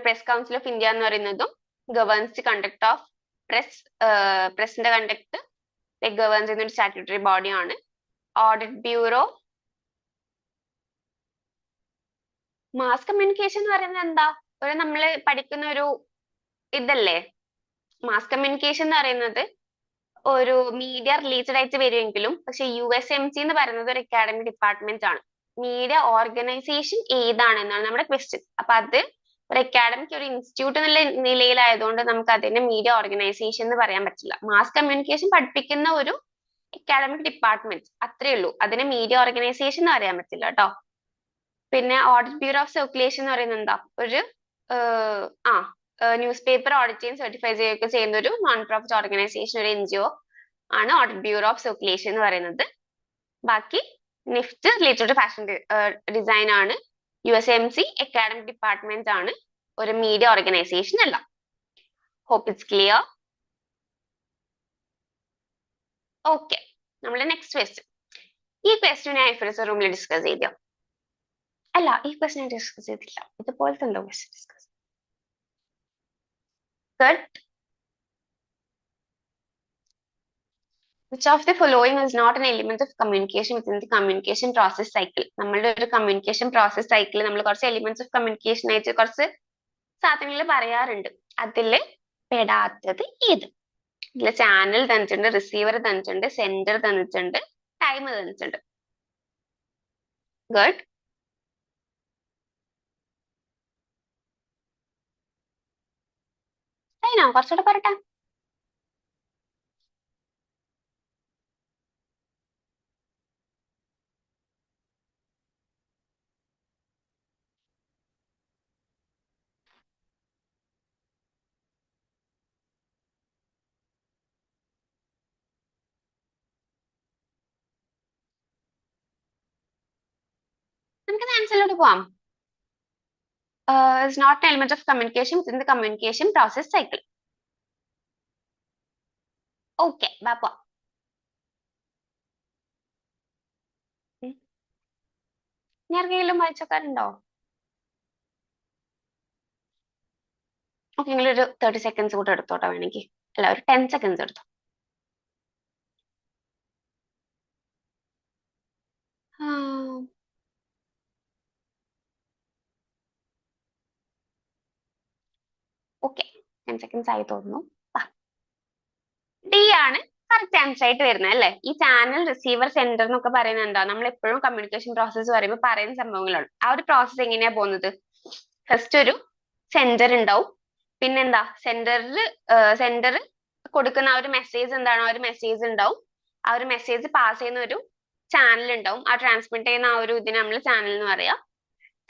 Press council of India എന്ന് പറയുന്നതും ഗവേൺസ് ദി കണ്ടക്ട് ഓഫ് പ്രസിന്റെ കണ്ടക്ട് ഗവേൺസ് ചെയ്യുന്ന ഒരു സ്റ്റാറ്റ്യൂട്ടറി ബോഡിയാണ്. ഓഡിറ്റ് ബ്യൂറോ മാസ് കമ്മ്യൂണിക്കേഷൻ എന്ന് പറയുന്നത് എന്താ? ഒരു നമ്മൾ പഠിക്കുന്ന ഒരു ഇതല്ലേ മാസ് കമ്മ്യൂണിക്കേഷൻ എന്ന് പറയുന്നത്. ഒരു മീഡിയ റിലേറ്റഡ് ആയിട്ട് വരുമെങ്കിലും പക്ഷെ USMC എന്ന് പറയുന്നത് ഒരു അക്കാഡമിക് ഡിപ്പാർട്ട്മെന്റ് ആണ്. മീഡിയ ഓർഗനൈസേഷൻ ഏതാണെന്നാണ് നമ്മുടെ ക്വസ്റ്റ്യൻ. അപ്പൊ അത് ഒരു അക്കാഡമിക് ഒരു ഇൻസ്റ്റിറ്റ്യൂട്ട് എന്നുള്ള നിലയിലായതുകൊണ്ട് നമുക്ക് അതിനെ മീഡിയ ഓർഗനൈസേഷൻ എന്ന് പറയാൻ പറ്റില്ല. മാസ് കമ്മ്യൂണിക്കേഷൻ പഠിപ്പിക്കുന്ന ഒരു അക്കാഡമിക് ഡിപ്പാർട്ട്മെന്റ് അത്രേ ഉള്ളൂ. അതിനെ മീഡിയ ഓർഗനൈസേഷൻ എന്ന് പറയാൻ പറ്റില്ല കേട്ടോ. പിന്നെ ഓഡിറ്റ് ബ്യൂറോ ഓഫ് സർക്കുലേഷൻ എന്ന് പറയുന്നത് എന്താ? ഒരു ന്യൂസ് പേപ്പർ ഓഡിറ്റ് ചെയ്യും സർട്ടിഫൈ ചെയ്യുകയൊക്കെ ചെയ്യുന്ന ഒരു നോൺ പ്രോഫിറ്റ് ഓർഗനൈസേഷൻ, ഒരു NGO ആണ് ഓഡിറ്റ് ബ്യൂറോ ഓഫ് സർക്കുലേഷൻ എന്ന് പറയുന്നത്. ബാക്കി നിഫ്റ്റ് റിലേറ്റഡ് ഫാഷൻ ഡിസൈൻ ആണ്. USMC അക്കാഡമിക് ഡിപ്പാർട്ട്മെന്റ് ആണ്, ഒരു മീഡിയ ഓർഗനൈസേഷൻ അല്ല. Hope it's clear. ഓക്കെ, നമ്മുടെ നെക്സ്റ്റ് ക്വസ്റ്റ്യൻ. ഈ ക്വസ്റ്റ്യൻ ഞാൻ IFRS റൂമിൽ ഡിസ്കസ് ചെയ്തോ? അല്ല, ഈ ക്വസ്റ്റ്യൻ ഡിസ്കസ് ചെയ്തില്ല. ഇതുപോലത്തെ എന്തോ question discuss. Good. Which of the following is not an element of communication within the communication process cycle? നമ്മളുടെ ഒരു കമ്മ്യൂണിക്കേഷൻ പ്രോസസ് സൈക്കിൾ നമ്മൾ കുറച്ച് എലിമെന്റ്സ് ഓഫ് കമ്മ്യൂണിക്കേഷൻ ആയിട്ട് കുറച്ച് സാധനങ്ങൾ പറയാറുണ്ട്. അതില് പെടാത്തത് ഏത്? ഇതില് ചാനൽ തന്നിട്ടുണ്ട്, റിസീവർ തന്നിട്ടുണ്ട്, സെൻഡർ തന്നിട്ടുണ്ട്, ടൈം തന്നിട്ടുണ്ട്. ഗുഡ്. അതിനോ കുറച്ചുകൂടെ പറയട്ടെ. നമുക്ക് ആൻസറിലോട്ട് പോവാം. Is not an element of communication within the communication process cycle. Okay, ബാപ്പ. ഞാൻ ആർക്കെങ്കിലും വായിച്ചോക്കാറുണ്ടോ? ഓക്കെ, നിങ്ങളൊരു 30 seconds കൂടെ എടുത്തോട്ടോ വേണമെങ്കിൽ. അല്ല, ഒരു 10 seconds എടുത്തോ. ഓക്കെ, 10 seconds ആയി തോന്നുന്നു. ഡി ആണ് കറക്റ്റ് ആൻസർ ആയിട്ട് വരുന്നത് അല്ലേ? ഈ ചാനൽ, റിസീവർ, സെൻഡർ എന്നൊക്കെ പറയുന്നത് എന്താ? നമ്മൾ എപ്പോഴും കമ്മ്യൂണിക്കേഷൻ പ്രോസസ്സ് പറയുമ്പോൾ പറയുന്ന സംഭവങ്ങളാണ്. ആ ഒരു പ്രോസസ്സ് എങ്ങനെയാ പോകുന്നത്? ഫസ്റ്റ് ഒരു സെൻഡർ ഉണ്ടാവും. പിന്നെന്താ, സെൻഡർ കൊടുക്കുന്ന ആ ഒരു മെസ്സേജ് എന്താണ്? ആ ഒരു മെസ്സേജ് ഉണ്ടാവും. ആ ഒരു മെസ്സേജ് പാസ് ചെയ്യുന്ന ഒരു ചാനൽ ഉണ്ടാവും. ആ ട്രാൻസ്മിറ്റ് ചെയ്യുന്ന ആ ഒരു ഇതിനെ നമ്മൾ ചാനൽ എന്ന് പറയാം.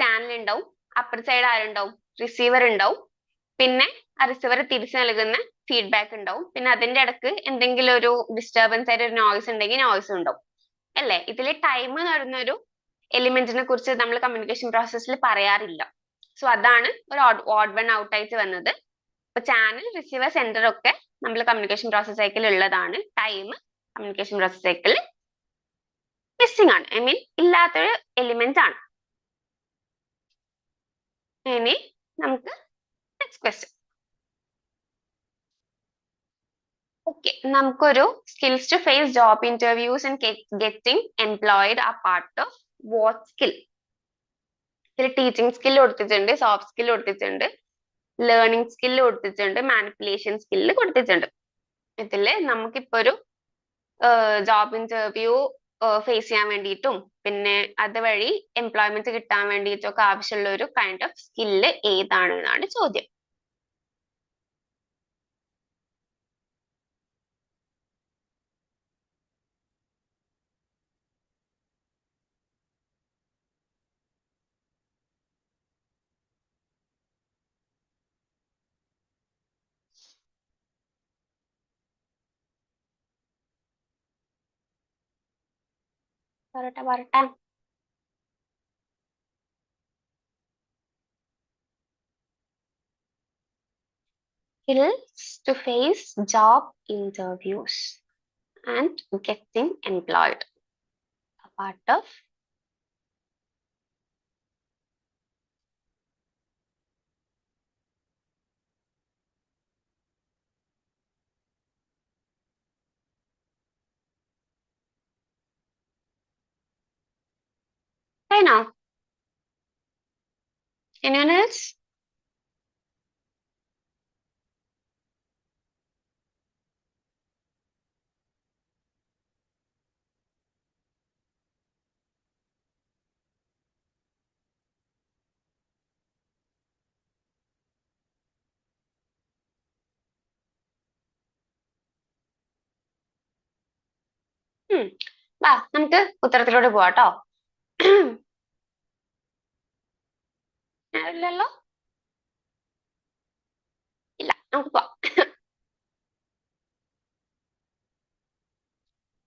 ചാനൽ ഉണ്ടാവും. Upper side ആരുണ്ടാവും? റിസീവർ ഉണ്ടാവും. പിന്നെ ആ റിസീവർ തിരിച്ചു നൽകുന്ന ഫീഡ്ബാക്ക് ഉണ്ടാവും. പിന്നെ അതിന്റെ ഇടക്ക് എന്തെങ്കിലും ഒരു ഡിസ്റ്റർബൻസ് ആയിട്ട് ഒരു നോയ്സ് ഉണ്ടെങ്കിൽ നോയ്സ് ഉണ്ടാവും അല്ലേ? ഇതിൽ ടൈം എന്ന് പറയുന്ന ഒരു എലിമെന്റിനെ കുറിച്ച് നമ്മൾ കമ്മ്യൂണിക്കേഷൻ പ്രോസസ്സിൽ പറയാറില്ല. സോ അതാണ് ഒരു ഓഡ് വൺ ഔട്ട് ആയിട്ട് വന്നത്. അപ്പൊ ചാനൽ, റിസീവർ, സെൻഡർ ഒക്കെ നമ്മൾ കമ്മ്യൂണിക്കേഷൻ പ്രോസസ് സൈക്കിൾ ഉള്ളതാണ്. Time communication process cycle missing ആണ്, ഐ മീൻ ഇല്ലാത്തൊരു എലിമെന്റ് ആണ്. ഇനി നമുക്ക് നെക്സ്റ്റ് ക്വസ്റ്റ്യൻ. ഓക്കെ, നമുക്കൊരു skills to face job interviews and getting employed ആ പാർട്ട് ഓഫ് വാട്ട് സ്കിൽ? ഇതിൽ ടീച്ചിങ് സ്കിൽ കൊടുത്തിട്ടുണ്ട്, സോഫ്റ്റ് സ്കിൽ കൊടുത്തിട്ടുണ്ട്, ലേണിംഗ് സ്കിൽ കൊടുത്തിട്ടുണ്ട്, മാനിപ്പുലേഷൻ സ്കില്ല് കൊടുത്തിട്ടുണ്ട്. ഇതില് നമുക്കിപ്പോ ഒരു ജോബ് ഇന്റർവ്യൂ ഫേസ് ചെയ്യാൻ വേണ്ടിയിട്ടും പിന്നെ അതുവഴി എംപ്ലോയ്മെന്റ് കിട്ടാൻ വേണ്ടിയിട്ടും ഒക്കെ ആവശ്യമുള്ള ഒരു കൈൻഡ് ഓഫ് സ്കില്ല് ഏതാണ് എന്നാണ് ചോദ്യം. പറട്ടെ. Skills to face job interviews and getting employed. A part of I know. Anyone else? വാ നമുക്ക് ഉത്തരത്തിലോട്ട് പോവാട്ടോ. ഇല്ലല്ലോ, ഇല്ല, നമുക്ക് പോവാം.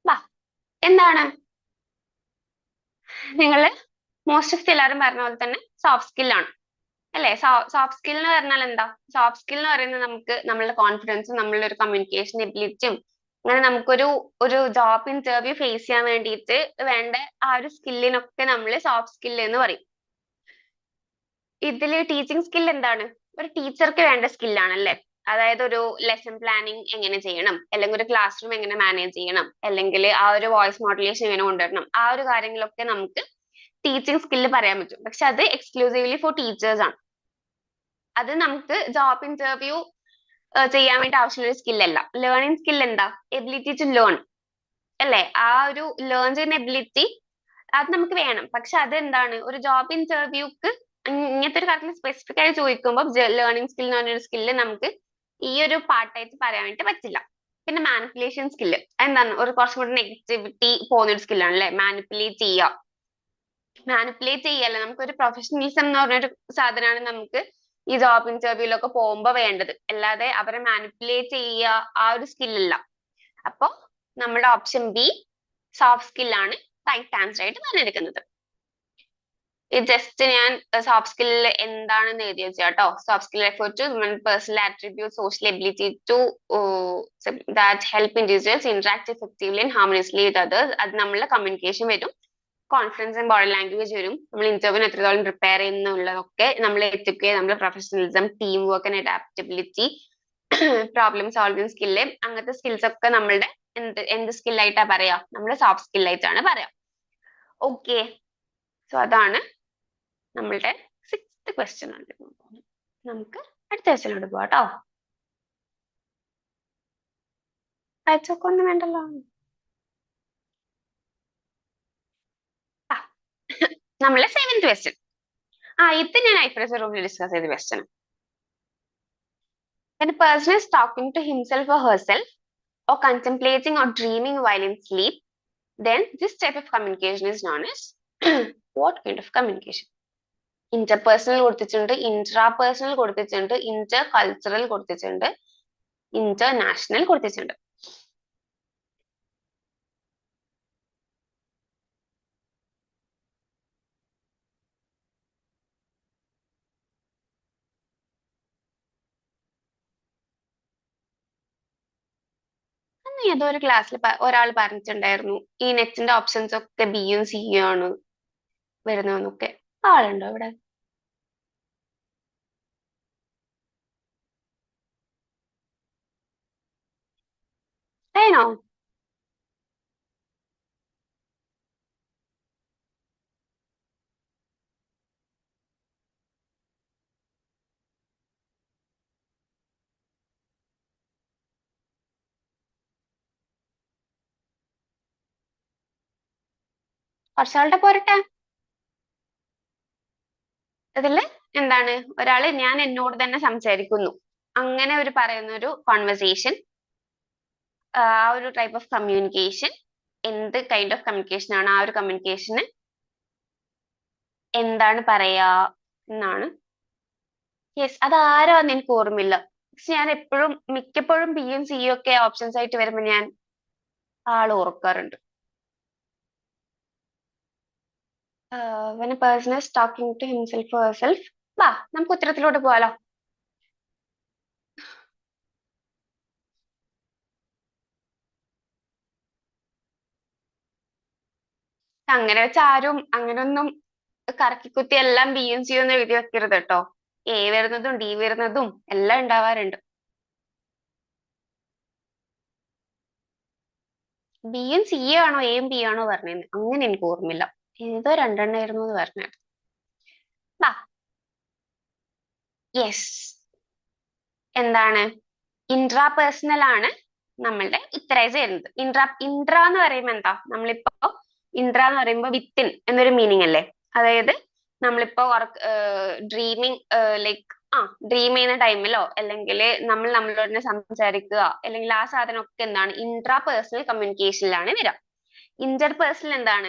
വാ, എന്താണ് നിങ്ങള് മോസ്റ്റ് ഓഫ് എല്ലാവരും പറഞ്ഞ പോലെ തന്നെ സോഫ്റ്റ് സ്കില്ലാണ് അല്ലെ? സോഫ്റ്റ് സ്കിൽ എന്ന് പറഞ്ഞാൽ എന്താ? സോഫ്റ്റ് സ്കിൽ എന്ന് പറയുന്നത് നമുക്ക് നമ്മളുടെ കോൺഫിഡൻസും നമ്മളുടെ ഒരു കമ്മ്യൂണിക്കേഷൻ എബിലിറ്റിയും അങ്ങനെ നമുക്കൊരു ജോബ് ഇന്റർവ്യൂ ഫേസ് ചെയ്യാൻ വേണ്ടിയിട്ട് വേണ്ട ആ ഒരു സ്കില്ലിനൊക്കെ നമ്മൾ സോഫ്റ്റ് സ്കിൽ എന്ന് പറയും. ഇതില് ടീച്ചിങ് സ്കിൽ എന്താണ്? ഒരു ടീച്ചർക്ക് വേണ്ട സ്കില്ലാണ് അല്ലെ? അതായത് ഒരു ലെസൺ പ്ലാനിങ് എങ്ങനെ ചെയ്യണം, അല്ലെങ്കിൽ ഒരു ക്ലാസ് റൂം എങ്ങനെ മാനേജ് ചെയ്യണം, അല്ലെങ്കിൽ ആ ഒരു വോയിസ് മോഡുലേഷൻ എങ്ങനെ കൊണ്ടുവരണം, ആ ഒരു കാര്യങ്ങളൊക്കെ നമുക്ക് ടീച്ചിങ് സ്കില്ല് പറയാൻ പറ്റും. പക്ഷെ അത് എക്സ്ക്ലൂസീവ്ലി ഫോർ ടീച്ചേഴ്സ് ആണ്. അത് നമുക്ക് ജോബ് ഇന്റർവ്യൂ ചെയ്യാൻ വേണ്ടി ആവശ്യമുള്ള ഒരു സ്കില്ലല്ല. ലേണിംഗ് സ്കിൽ എന്താ? എബിലിറ്റി ടു ലേൺ അല്ലേ? ആ ഒരു ലേൺ ചെയ്യുന്ന എബിലിറ്റി അത് നമുക്ക് വേണം. പക്ഷെ അത് എന്താണ്, ഒരു ജോബ് ഇന്റർവ്യൂക്ക് ഇങ്ങനത്തെ ഒരു കാര്യത്തിൽ സ്പെസിഫിക് ആയി ചോദിക്കുമ്പോൾ ലേണിംഗ് സ്കിൽ എന്ന് പറഞ്ഞൊരു സ്കില്ല് നമുക്ക് ഈ ഒരു പാർട്ടായിട്ട് പറയാൻ വേണ്ടി പറ്റില്ല. പിന്നെ മാനിപ്പുലേഷൻ സ്കില്ല് എന്താണ്, ഒരു കുറച്ചും കൂടി നെഗറ്റിവിറ്റി പോകുന്ന ഒരു സ്കില്ലാണ് അല്ലെ? മാനിപ്പുലേറ്റ് ചെയ്യല്ല, നമുക്കൊരു പ്രൊഫഷണലിസം എന്ന് പറഞ്ഞൊരു സാധനമാണ് നമുക്ക് ഈ ജോബ് ഇന്റർവ്യൂലൊക്കെ പോകുമ്പോൾ വേണ്ടത്. അല്ലാതെ അവരെ മാനിപ്പുലേറ്റ് ചെയ്യുക ആ ഒരു സ്കില്ലല്ല. അപ്പൊ നമ്മുടെ ഓപ്ഷൻ ബി സോഫ്റ്റ് സ്കില്ലാണ് റൈറ്റ് ആൻസർ ആയിട്ട് പറഞ്ഞെടുക്കുന്നത്. ജസ്റ്റ് ഞാൻ സോഫ്റ്റ് സ്കില്ലിൽ എന്താണെന്ന് എഴുതി വെച്ചാട്ടോ. Soft skill refer to personal attribute social ability to that help individuals interact effectively and harmoniously with others. അത് നമ്മളെ കമ്മ്യൂണിക്കേഷൻ വരും, കോൺഫിഡൻസ് ആൻഡ് ബോഡി ലാംഗ്വേജ് വരും, നമ്മൾ ഇന്റർവ്യൂവിന് എത്രത്തോളം പ്രിപ്പയർ ചെയ്യുന്നുള്ളതൊക്കെ നമ്മൾ എത്തിക്കുക, നമ്മുടെ professionalism, team work and adaptability, problem solving skill, അങ്ങനത്തെ സ്കിൽസ് ഒക്കെ നമ്മളുടെ എന്ത് സ്കില്ലായിട്ടാ പറയാ? നമ്മുടെ സോഫ്റ്റ് സ്കില്ലായിട്ടാണ് പറയാം. ഓക്കെ, സോ അതാണ് നമ്മളുടെ 6th ക്വസ്റ്റ്യൻ. നമുക്ക് അടുത്ത ക്വസ്റ്റ്യനിലോട്ട് പോവാം കേട്ടോ. അയച്ചൊക്കെ ഒന്നും വേണ്ടല്ലോ. നമ്മളെ 7th ക്വസ്റ്റ്യൻ. ഇത് ഞാൻ ഐഫ്രസ് റൂമിൽ ഡിസ്കസ് ചെയ്ത question. When a person is talking to himself or herself or contemplating or dreaming while in sleep, then this type of communication is known as what kind of communication? Interpersonal കൊടുത്തിട്ടുണ്ട്, intrapersonal കൊടുത്തിട്ടുണ്ട്, Inter cultural കൊടുത്തിട്ടുണ്ട്, international കൊടുത്തിട്ടുണ്ട്. അന്ന് ഏതോ ഒരു ക്ലാസ്സിൽ ഒരാൾ പറഞ്ഞിട്ടുണ്ടായിരുന്നു ഈ നെറ്റിന്റെ ഓപ്ഷൻസ് ഒക്കെ ബിയും സിയും ആണ് വരുന്നതെന്നൊക്കെ. ആളുണ്ടോ ഇവിടെ? ആണോ? കുറച്ചാളുടെ പോരട്ടെ. അതില് എന്താണ്, ഒരാള് ഞാൻ എന്നോട് തന്നെ സംസാരിക്കുന്നു, അങ്ങനെ ഒരു പറയുന്ന ഒരു കോൺവെർസേഷൻ, ആ ഒരു ടൈപ്പ് ഓഫ് കമ്മ്യൂണിക്കേഷൻ, എന്ത് കൈൻഡ് ഓഫ് കമ്മ്യൂണിക്കേഷൻ ആണ്, ആ ഒരു കമ്മ്യൂണിക്കേഷന് എന്താണ് പറയാ എന്നാണ്. യെസ്, അത് ആരാന്ന് എനിക്ക് ഓർമ്മയില്ല. പക്ഷെ ഞാൻ എപ്പോഴും മിക്കപ്പോഴും ബിയും സിയും ഒക്കെ ഓപ്ഷൻസ് ആയിട്ട് വരുമ്പോ ഞാൻ ആള് ഓർക്കാറുണ്ട്. when a person is talking to himself or herself. വാ നമുക്ക് ഉത്തരത്തിലോട്ട് പോവാലോ. അങ്ങനെ വെച്ച് ആരും അങ്ങനൊന്നും കറക്കിക്കുത്തി എല്ലാം ബിയും സിയും ഒന്നും എഴുതി വെക്കരുത് കേട്ടോ. എ വരുന്നതും ഡി വരുന്നതും എല്ലാം ഉണ്ടാവാറുണ്ട്. ബിയും സിയും ആണോ എയും ബി ആണോ പറഞ്ഞത്? അങ്ങനെ എനിക്ക് ഓർമ്മയില്ല. ഏതോ രണ്ടെണ്ണായിരുന്നു എന്ന് പറഞ്ഞത്. വാ. യെസ്, എന്താണ്, ഇൻട്രാപേഴ്സണൽ ആണ് നമ്മളുടെ ഉത്തരൈസ് ചെയ്യുന്നത്. ഇൻട്ര എന്ന് പറയുമ്പോ എന്താ, നമ്മളിപ്പോ ഇൻട്ര എന്ന് പറയുമ്പോ വിത്തിൻ എന്നൊരു മീനിങ് അല്ലേ? അതായത് നമ്മളിപ്പോ ഡ്രീമിങ് ലൈക്ക് ഡ്രീം ചെയ്യുന്ന ടൈമിലോ അല്ലെങ്കിൽ നമ്മൾ നമ്മളോട് തന്നെ സംസാരിക്കുക അല്ലെങ്കിൽ ആ സാധനമൊക്കെ എന്താണ്, ഇൻട്രാ പേഴ്സണൽ കമ്മ്യൂണിക്കേഷനിലാണ് വരിക. ഇന്റർ പേഴ്സണൽ എന്താണ്,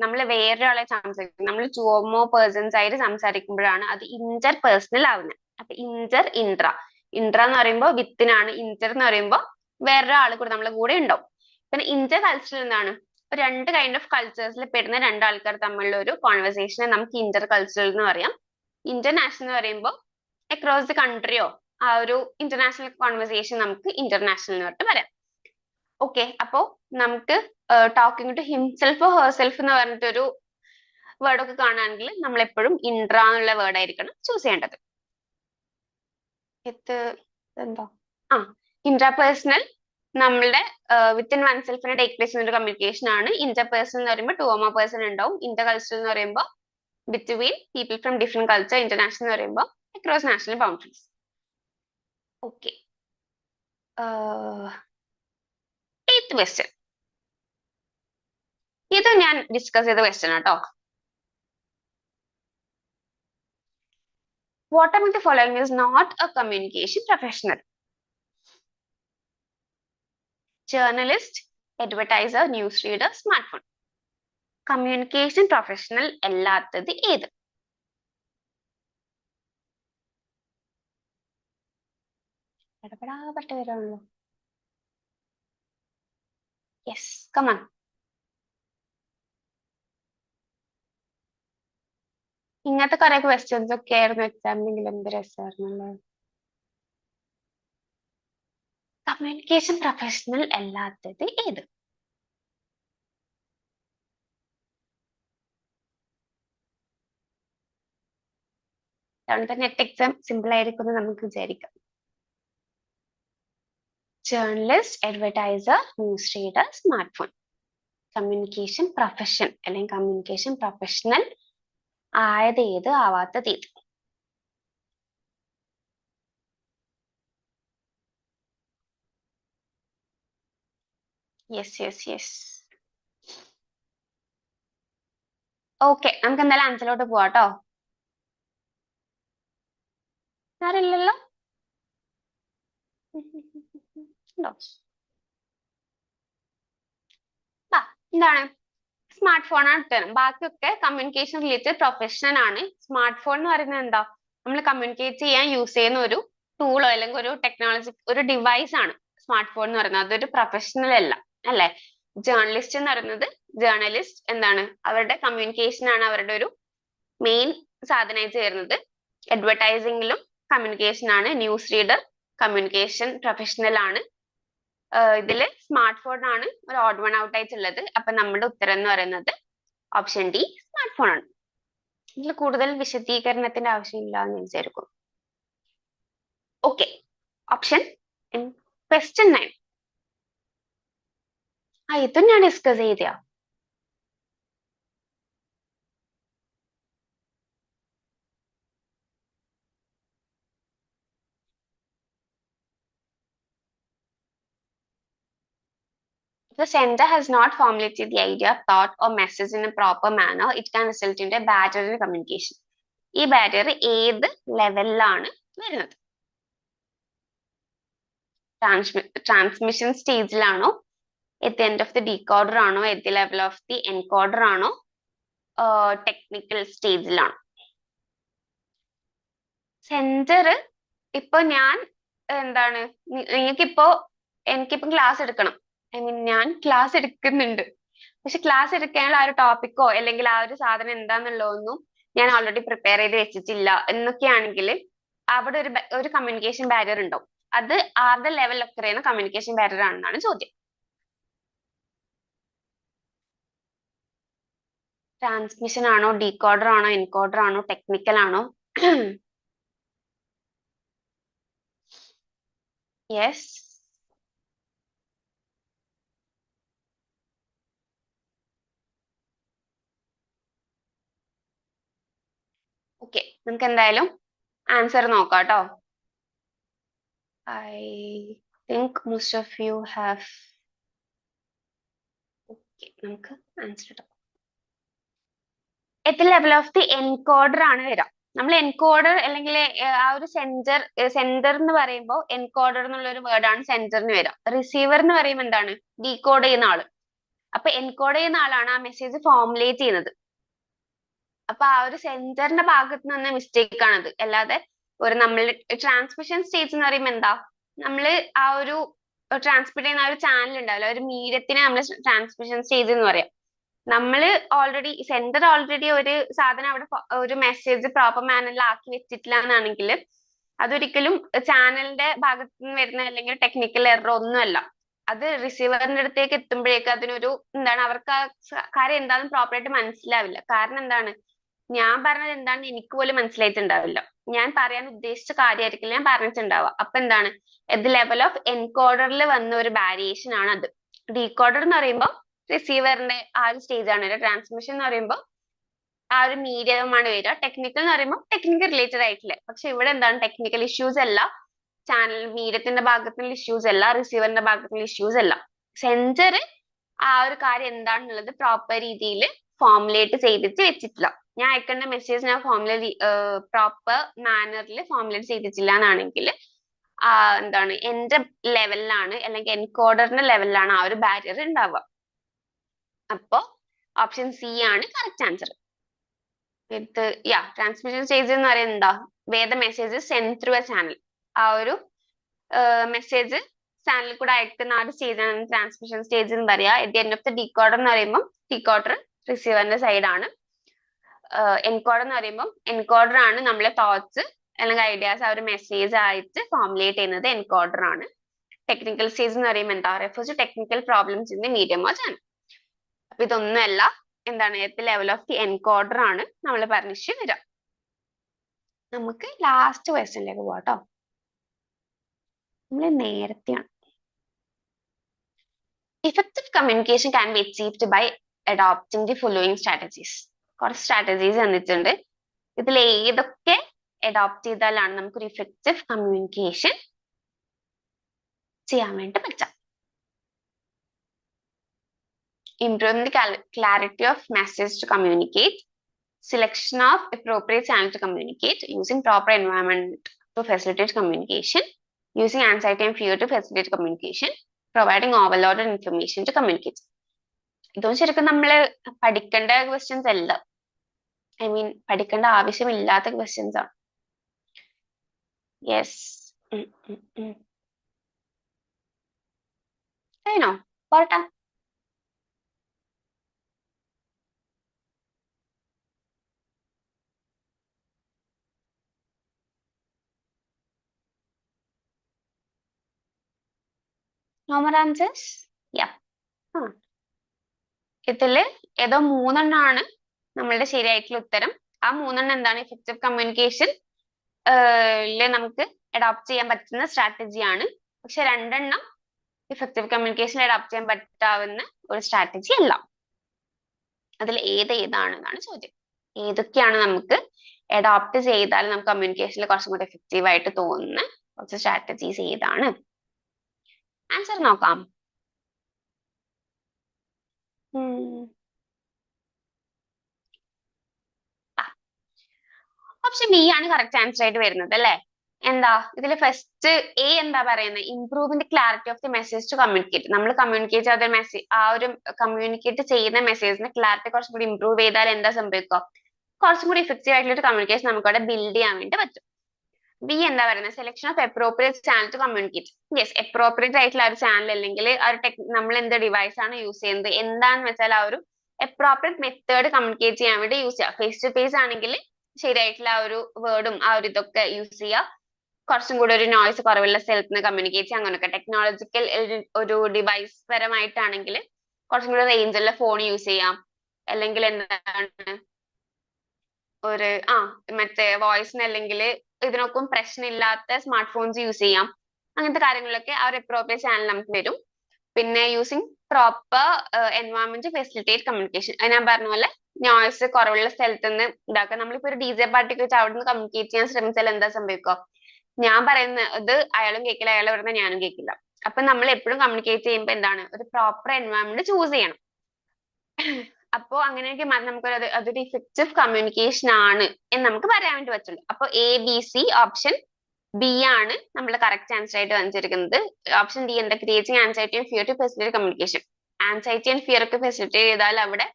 നമ്മൾ വേറൊരാളെ സംസാരിക്കും, നമ്മൾ ടു ഓർ മോർ പേഴ്സൺസ് ആയിട്ട് സംസാരിക്കുമ്പോഴാണ് അത് ഇന്റർ പേഴ്സണൽ ആവുന്നത്. അപ്പൊ ഇൻട്ര എന്ന് പറയുമ്പോൾ വിത്തിനാണ്, ഇന്റർ എന്ന് പറയുമ്പോൾ വേറൊരാൾ കൂടെ നമ്മളെ കൂടെ ഉണ്ടാവും. പിന്നെ ഇന്റർ കൾച്ചറൽ എന്താണ്, രണ്ട് കൈൻഡ് ഓഫ് കൾച്ചേഴ്സിൽ പെടുന്ന രണ്ടാൾക്കാർ തമ്മിലുള്ള ഒരു കോൺവെർസേഷനെ നമുക്ക് ഇന്റർ കൾച്ചറൽ എന്ന് പറയാം. ഇന്റർനാഷണൽ എന്ന് പറയുമ്പോൾ അക്രോസ് ദി കൺട്രിയോ ആ ഒരു ഇന്റർനാഷണൽ കോൺവെർസേഷൻ നമുക്ക് ഇന്റർനാഷണൽ എന്ന് പറഞ്ഞിട്ട് പറയാം. ഓക്കെ, അപ്പോ നമുക്ക് talking to himself or herself എന്ന് പറഞ്ഞിട്ടൊരു വേർഡൊക്കെ കാണുകയാണെങ്കിൽ നമ്മൾ എപ്പോഴും ഇൻട്രാ എന്നുള്ള വേർഡ് ആയിരിക്കണം ചൂസ് ചെയ്യേണ്ടത്. എന്താ ഇൻട്രാപേഴ്സണൽ നമ്മളുടെ വിത്തിൻ വൺ സെൽഫിനെ ടേക്ക് പ്ലേസ് ചെയ്യുന്ന ഒരു കമ്മ്യൂണിക്കേഷൻ ആണ്. ഇന്റർപേഴ്സണൽ എന്ന് പറയുമ്പോൾ ടു ഓർ മോർ പേഴ്സൺ ഉണ്ടാവും. ഇന്റർ കൾച്ചറൽ എന്ന് പറയുമ്പോൾ between people from different culture. International എന്ന് പറയുമ്പോൾ across national boundaries. Okay. 8th question. ഇത് ഞാൻ ഡിസ്കസ് ചെയ്ത ക്വസ്റ്റ്യൻ ആട്ടോ. What among the following is not a communication professional? Journalist, advertiser, newsreader, smartphone. Communication professional അല്ലാത്തത് ഏത്? ഇടപെടാപ്പെട്ട വരാണല്ലോ. Yes, come on. ഇങ്ങനത്തെ കുറെ ക്വസ്റ്റ്യൻസ് ഒക്കെ ആയിരുന്നു എക്സാമിനെങ്കിലും എന്ത് രസമായിരുന്നല്ലോ. കമ്മ്യൂണിക്കേഷൻ പ്രൊഫഷണൽ അല്ലാത്തത് ഏത്? അതുകൊണ്ട് നെറ്റ് എക്സാം സിമ്പിൾ ആയിരിക്കും നമുക്ക് വിചാരിക്കാം. Journalist, advertiser, news reader, smartphone. Communication profession അല്ലെങ്കിൽ കമ്മ്യൂണിക്കേഷൻ പ്രൊഫഷണൽ ആയത് ഏത്, ആവാത്തത് ഏത്? Yes yes yes. ഓക്കെ, നമുക്ക് എന്തായാലും ആൻസറിലോട്ട് പോവാട്ടോ. ആരില്ലല്ലോ? എന്താണ്? സ്മാർട്ട് ഫോൺ ആണ് ഉത്തരം. ബാക്കിയൊക്കെ കമ്മ്യൂണിക്കേഷൻ റിലേറ്റഡ് പ്രൊഫഷൻ ആണ്. സ്മാർട്ട് ഫോൺ എന്ന് പറയുന്നത് എന്താ? നമ്മൾ കമ്മ്യൂണിക്കേറ്റ് ചെയ്യാൻ യൂസ് ചെയ്യുന്ന ഒരു ടൂളോ അല്ലെങ്കിൽ ഒരു ടെക്നോളജി, ഒരു ഡിവൈസ് ആണ് സ്മാർട്ട് ഫോൺ എന്ന് പറയുന്നത്. അതൊരു പ്രൊഫഷണൽ അല്ല, അല്ലെ? ജേർണലിസ്റ്റ് എന്ന് പറയുന്നത്, ജേർണലിസ്റ്റ് എന്താണ്? അവരുടെ കമ്മ്യൂണിക്കേഷൻ ആണ് അവരുടെ ഒരു മെയിൻ സാധനമായിട്ട് ചേരുന്നത്. അഡ്വർടൈസിംഗിലും കമ്മ്യൂണിക്കേഷൻ ആണ്. ന്യൂസ് റീഡർ കമ്മ്യൂണിക്കേഷൻ പ്രൊഫഷണൽ ആണ്. ഇതില് സ്മാർട്ട് ഫോൺ ആണ് ഒരു ഓഡ് വൺ ഔട്ട് ആയിട്ടുള്ളത്. അപ്പൊ നമ്മുടെ ഉത്തരം എന്ന് പറയുന്നത് ഓപ്ഷൻ ഡി, സ്മാർട്ട് ഫോൺ ആണ്. ഇതിൽ കൂടുതൽ വിശദീകരണത്തിന്റെ ആവശ്യമില്ല എന്ന് വിചാരിക്കും. Okay, option question 9. ഇതും ഞാൻ discuss ചെയ്തയാ. The sender has not formulated the idea, thought or message in a proper manner, it can result in a barrier in communication. ഈ ബാരിയർ ഏത് ലെവലിലാണ് വരുന്നത്? ട്രാൻസ്മിഷൻ സ്റ്റേജിലാണോ, at the end of the decoder ആണോ, at the level of the encoder ആണോ, technical സ്റ്റേജിലാണോ? Sensor ഇപ്പൊ ഞാൻ എന്താണ്, എനിക്കിപ്പോ ക്ലാസ് എടുക്കണം. ഞാൻ ക്ലാസ് എടുക്കുന്നുണ്ട്, പക്ഷെ ക്ലാസ് എടുക്കാനുള്ള ആ ഒരു ടോപ്പിക്കോ അല്ലെങ്കിൽ ആ ഒരു സാധനം എന്താന്നുള്ളതൊന്നും ഞാൻ ഓൾറെഡി പ്രിപ്പയർ ചെയ്ത് വെച്ചിട്ടില്ല എന്നൊക്കെയാണെങ്കിൽ അവിടെ ഒരു കമ്മ്യൂണിക്കേഷൻ ബാരിയർ ഉണ്ടാവും. അത് ആരുടെ ലെവലിൽ ഒക്കെ പറയുന്ന കമ്മ്യൂണിക്കേഷൻ ബാരിയർ ആണെന്നാണ് ചോദ്യം. ട്രാൻസ്മിഷൻ ആണോ, ഡീകോഡർ ആണോ, എൻകോഡർ ആണോ, ടെക്നിക്കൽ ആണോ? യെസ്. ഓക്കെ, നമുക്ക് എന്തായാലും ആൻസർ നോക്കാം കേട്ടോ. I think most of you have. Okay, നമുക്ക് ആൻസർ ഇടാം. എത്ര ലെവൽ ഓഫ് ദി എൻകോഡർ ആണ് വരാം. നമ്മൾ എൻകോഡർ അല്ലെങ്കിൽ ആ ഒരു സെൻഡർ എന്ന് പറയുമ്പോൾ എൻകോഡർ എന്നുള്ള ഒരു വേർഡാണ് സെൻഡറിന് വരാം. റിസീവർ എന്ന് പറയുമ്പോൾ എന്താണ്? ഡീകോഡ് ചെയ്യുന്ന ആള്. അപ്പൊ എൻകോഡ് ചെയ്യുന്ന ആളാണ് ആ മെസ്സേജ് ഫോർമുലേറ്റ് ചെയ്യുന്നത്. അപ്പൊ ആ ഒരു സെൻഡറിന്റെ ഭാഗത്ത് നിന്ന് മിസ്റ്റേക്ക് ആണത്. അല്ലാതെ നമ്മൾ ട്രാൻസ്മിഷൻ സ്റ്റേജ് എന്ന് പറയുമ്പോൾ എന്താ, നമ്മള് ആ ഒരു ട്രാൻസ്മിറ്റ് ചെയ്യുന്ന ആ ഒരു ചാനൽ ഉണ്ടാവില്ല, ഒരു മീഡിയത്തിനെ നമ്മൾ ട്രാൻസ്മിഷൻ സ്റ്റേജ് എന്ന് പറയാം. നമ്മള് ഓൾറെഡി സെൻഡർ ഓൾറെഡി ഒരു സാധനം അവിടെ ഒരു മെസ്സേജ് പ്രോപ്പർ മാനറിൽ ആക്കി വെച്ചിട്ടില്ല എന്നാണെങ്കിൽ അതൊരിക്കലും ചാനലിന്റെ ഭാഗത്ത് നിന്ന് വരുന്ന അല്ലെങ്കിൽ ടെക്നിക്കൽ എറർ ഒന്നുമല്ല. അത് റിസീവറിന്റെ അടുത്തേക്ക് എത്തുമ്പോഴേക്ക് അതിനൊരു എന്താണ്, അവർക്ക് ആ കാര്യം എന്താണെന്ന് പ്രോപ്പറായിട്ട് മനസ്സിലാവില്ല. കാരണം എന്താണ്, ഞാൻ പറഞ്ഞത് എന്താണെന്ന് എനിക്ക് പോലും മനസ്സിലായിട്ടുണ്ടാവില്ല. ഞാൻ പറയാൻ ഉദ്ദേശിച്ച കാര്യമായിരിക്കില്ല ഞാൻ പറഞ്ഞിട്ടുണ്ടാവുക. അപ്പൊ എന്താണ്, ദ ലെവൽ ഓഫ് എൻകോഡറിൽ വന്ന ഒരു വാരിയേഷൻ ആണ് അത്. ഡീകോഡർ എന്ന് പറയുമ്പോൾ റിസീവറിന്റെ ആ ഒരു സ്റ്റേജ് ആണ്. ട്രാൻസ്മിഷൻ എന്ന് പറയുമ്പോൾ ആ ഒരു മീഡിയമാണ് വരിക. ടെക്നിക്കൽ എന്ന് പറയുമ്പോൾ ടെക്നിക്കൽ റിലേറ്റഡ് ആയിട്ടില്ല. പക്ഷെ ഇവിടെ എന്താണ് ടെക്നിക്കൽ ഇഷ്യൂസ് അല്ല, ചാനൽ മീഡിയത്തിന്റെ ഭാഗത്തുള്ള ഇഷ്യൂസ് അല്ല, റിസീവറിന്റെ ഭാഗത്തുള്ള ഇഷ്യൂസ് അല്ല. സെൻസർ ആ ഒരു കാര്യം എന്താണെന്നുള്ളത് പ്രോപ്പർ രീതിയിൽ ഫോർമുലേറ്റ് ചെയ്തിട്ട് വെച്ചിട്ടില്ല. ഞാൻ അയക്കേണ്ട മെസ്സേജ് ഞാൻ പ്രോപ്പർ മാനറിൽ ഫോർമുലേറ്റ് ചെയ്തിട്ടില്ല എന്നാണെങ്കിൽ എന്താണ് എന്റെ ലെവലിലാണ് അല്ലെങ്കിൽ എൻകോഡറിന്റെ ലെവലിലാണ് ആ ഒരു ബാരിയർ ഉണ്ടാവുക. അപ്പോ ഓപ്ഷൻ സി ആണ് correct answer. With transmission stage എന്ന് പറയുന്നത് എന്താ, where the message send through a channel. ആ ഒരു മെസ്സേജ് ചാനലിൽ കൂടെ അയക്കുന്ന ആ ഒരു സ്റ്റേജ് ആണ് ട്രാൻസ്മിഷൻ സ്റ്റേജ് എന്ന് പറയാ. At the end of the decoder എന്ന് പറയുമ്പോൾ ഡീകോഡർ റിസീവറിന്റെ സൈഡ് ആണ്. എൻകോഡർ എന്ന് പറയുമ്പോൾ എൻകോഡർ ആണ് നമ്മളെ തോട്ട്സ് അല്ലെങ്കിൽ ഐഡിയാസ് ആ ഒരു മെസ്സേജ് ആയിട്ട് ഫോർമുലേറ്റ് ചെയ്യുന്നത് എൻകോഡർ ആണ്. ടെക്നിക്കൽ സ്റ്റേജ് എന്ന് പറയുമ്പോൾ എന്താ, refers to technical problems in the medium or channel. അപ്പൊ ഇതൊന്നുമല്ല, എന്താണ് at level of the encoder ആണ് നമ്മൾ പറഞ്ഞ ഇഷ്യൂ വരിക. നമുക്ക് ലാസ്റ്റ് ക്വസ്റ്റ്യനിലേക്ക് പോവാട്ടോ. നമ്മൾ നേരത്തെയാണ്. Effective communication can be achieved by adopting the following strategies. കുറച്ച് സ്ട്രാറ്റജീസ് തന്നിട്ടുണ്ട്. ഇതിൽ ഏതൊക്കെ അഡോപ്റ്റ് ചെയ്താലാണ് നമുക്കൊരു ഇഫക്റ്റീവ് കമ്മ്യൂണിക്കേഷൻ ചെയ്യാൻ വേണ്ടി പറ്റുക. Improve the clarity of message to communicate, selection of appropriate channel to communicate, using proper environment to facilitate communication, using anxiety and fear to facilitate communication, providing overloaded information to communicate. ഇതൊന്നും ശരിക്കും നമ്മൾ പഠിക്കേണ്ട questions അല്ല, I mean പഠിക്കേണ്ട ആവശ്യമില്ലാത്ത questions ആണ്. Yes, കഴിഞ്ഞോ? പോരട്ടെ. No more answers? Yeah. ഇതില് ഏതോ 3 എണ്ണമാണ് നമ്മളുടെ ശരിയായിട്ടുള്ള ഉത്തരം. ആ 3 എണ്ണം എന്താണ്, ഇഫക്റ്റീവ് കമ്മ്യൂണിക്കേഷൻ നമുക്ക് അഡോപ്റ്റ് ചെയ്യാൻ പറ്റുന്ന സ്ട്രാറ്റജിയാണ്. പക്ഷെ 2 എണ്ണം ഇഫക്റ്റീവ് കമ്മ്യൂണിക്കേഷൻ അഡോപ്റ്റ് ചെയ്യാൻ പറ്റാവുന്ന ഒരു സ്ട്രാറ്റജി അല്ല. അതിൽ ഏതാണെന്നാണ് ചോദ്യം. ഏതൊക്കെയാണ് നമുക്ക് അഡോപ്റ്റ് ചെയ്താൽ നമുക്ക് കമ്മ്യൂണിക്കേഷനിൽ കുറച്ചും കൂടി എഫക്റ്റീവ് ആയിട്ട് തോന്നുന്ന കുറച്ച് സ്ട്രാറ്റജീസ് ഏതാണ്? ആൻസർ നോക്കാം. ഓപ്ഷൻ ബി ആണ് കറക്റ്റ് ആൻസർ ആയിട്ട് വരുന്നത് അല്ലെ. എന്താ ഇതിൽ ഫസ്റ്റ് എ എന്താ പറയുന്നത്, improve the clarity of the message to communicate. നമ്മൾ കമ്മ്യൂണിക്കേറ്റ് ചെയ്ത മെസ്സേജ്, ആ ഒരു കമ്മ്യൂണിക്കേറ്റ് ചെയ്യുന്ന മെസ്സേജിന്റെ ക്ലാരിറ്റി കുറച്ചും കൂടി ഇംപ്രൂവ് ചെയ്താൽ എന്താ സംഭവിക്കുക, കുറച്ചും കൂടി ഇഫക്റ്റീവ് ആയിട്ടുള്ള ഒരു കമ്മ്യൂണിക്കേഷൻ നമുക്ക് അവിടെ ബിൽഡ് ചെയ്യാൻ വേണ്ടി പറ്റും. ബി എന്താ പറയുന്നത്, selection of appropriate channel to communicate. Yes, appropriate ആയിട്ടുള്ള ഒരു ചാനൽ അല്ലെങ്കിൽ ആ ഒരു നമ്മൾ എന്ത് ഡിവൈസ് ആണ് യൂസ് ചെയ്യുന്നത് എന്താന്ന് വെച്ചാൽ ആ ഒരു അപ്രോപ്രിയേറ്റ് മെത്തേഡ് കമ്മ്യൂണിക്കേറ്റ് ചെയ്യാൻ വേണ്ടി യൂസ് ചെയ്യുക. ഫേസ് ടു ഫേസ് ആണെങ്കിൽ ശരിയായിട്ടുള്ള ആ ഒരു വേർഡും ആ ഒരു ഇതൊക്കെ യൂസ് ചെയ്യുക. കുറച്ചും കൂടി ഒരു നോയ്സ് കുറവുള്ള സ്ഥലത്ത് നിന്ന് കമ്മ്യൂണിക്കേറ്റ് ചെയ്യാം. അങ്ങനെയൊക്കെ ടെക്നോളജിക്കൽ ഒരു ഡിവൈസ് പരമായിട്ടാണെങ്കിൽ കുറച്ചും കൂടി റേഞ്ചുള്ള ഫോൺ യൂസ് ചെയ്യാം. അല്ലെങ്കിൽ എന്താണ് ഒരു മറ്റേ വോയിസിന് അല്ലെങ്കിൽ ഇതിനൊക്കെ പ്രശ്നമില്ലാത്ത സ്മാർട്ട് ഫോൺസ് യൂസ് ചെയ്യാം. അങ്ങനത്തെ കാര്യങ്ങളിലൊക്കെ ആ ഒരു അപ്രോപ്രിയേറ്റ് ചാനൽ നമുക്ക് വരും. പിന്നെ using proper environment facilitate communication. ഞാൻ പറഞ്ഞ പോലെ നോയ്സ് കുറവുള്ള സ്ഥലത്ത് നിന്ന് ഇതാക്കുക. നമ്മളിപ്പോ ഒരു DJ പാർട്ടിക്ക് വെച്ച് അവിടെ നിന്ന് കമ്മ്യൂണിക്കേറ്റ് ചെയ്യാൻ ശ്രമിച്ചാൽ എന്താ സംഭവിക്കുക, ഞാൻ പറയുന്നത് അയാളും കേൾക്കില്ല, അയാൾ പറയുന്നത് ഞാനും കേൾക്കില്ല. അപ്പൊ നമ്മൾ എപ്പോഴും കമ്മ്യൂണിക്കേറ്റ് ചെയ്യുമ്പോൾ എന്താണ്, ഒരു പ്രോപ്പർ എൻവയോൺമെന്റ് ചൂസ് ചെയ്യണം. അപ്പോ അങ്ങനെയൊക്കെ നമുക്ക് അതൊരു ഇഫക്റ്റീവ് കമ്മ്യൂണിക്കേഷൻ ആണ് എന്ന് നമുക്ക് പറയാൻ വേണ്ടി പറ്റുള്ളൂ. അപ്പൊ ABC ഓപ്ഷൻ ബി ആണ് നമ്മുടെ കറക്റ്റ് ആൻസർ ആയിട്ട് വന്നിരിക്കുന്നത്. ഓപ്ഷൻ ഡി എന്താ, creating anxiety and fear to facilitate communication. Anxiety and fear ഒക്കെ ഫെസിലിറ്റേറ്റ് ചെയ്താൽ അവിടെ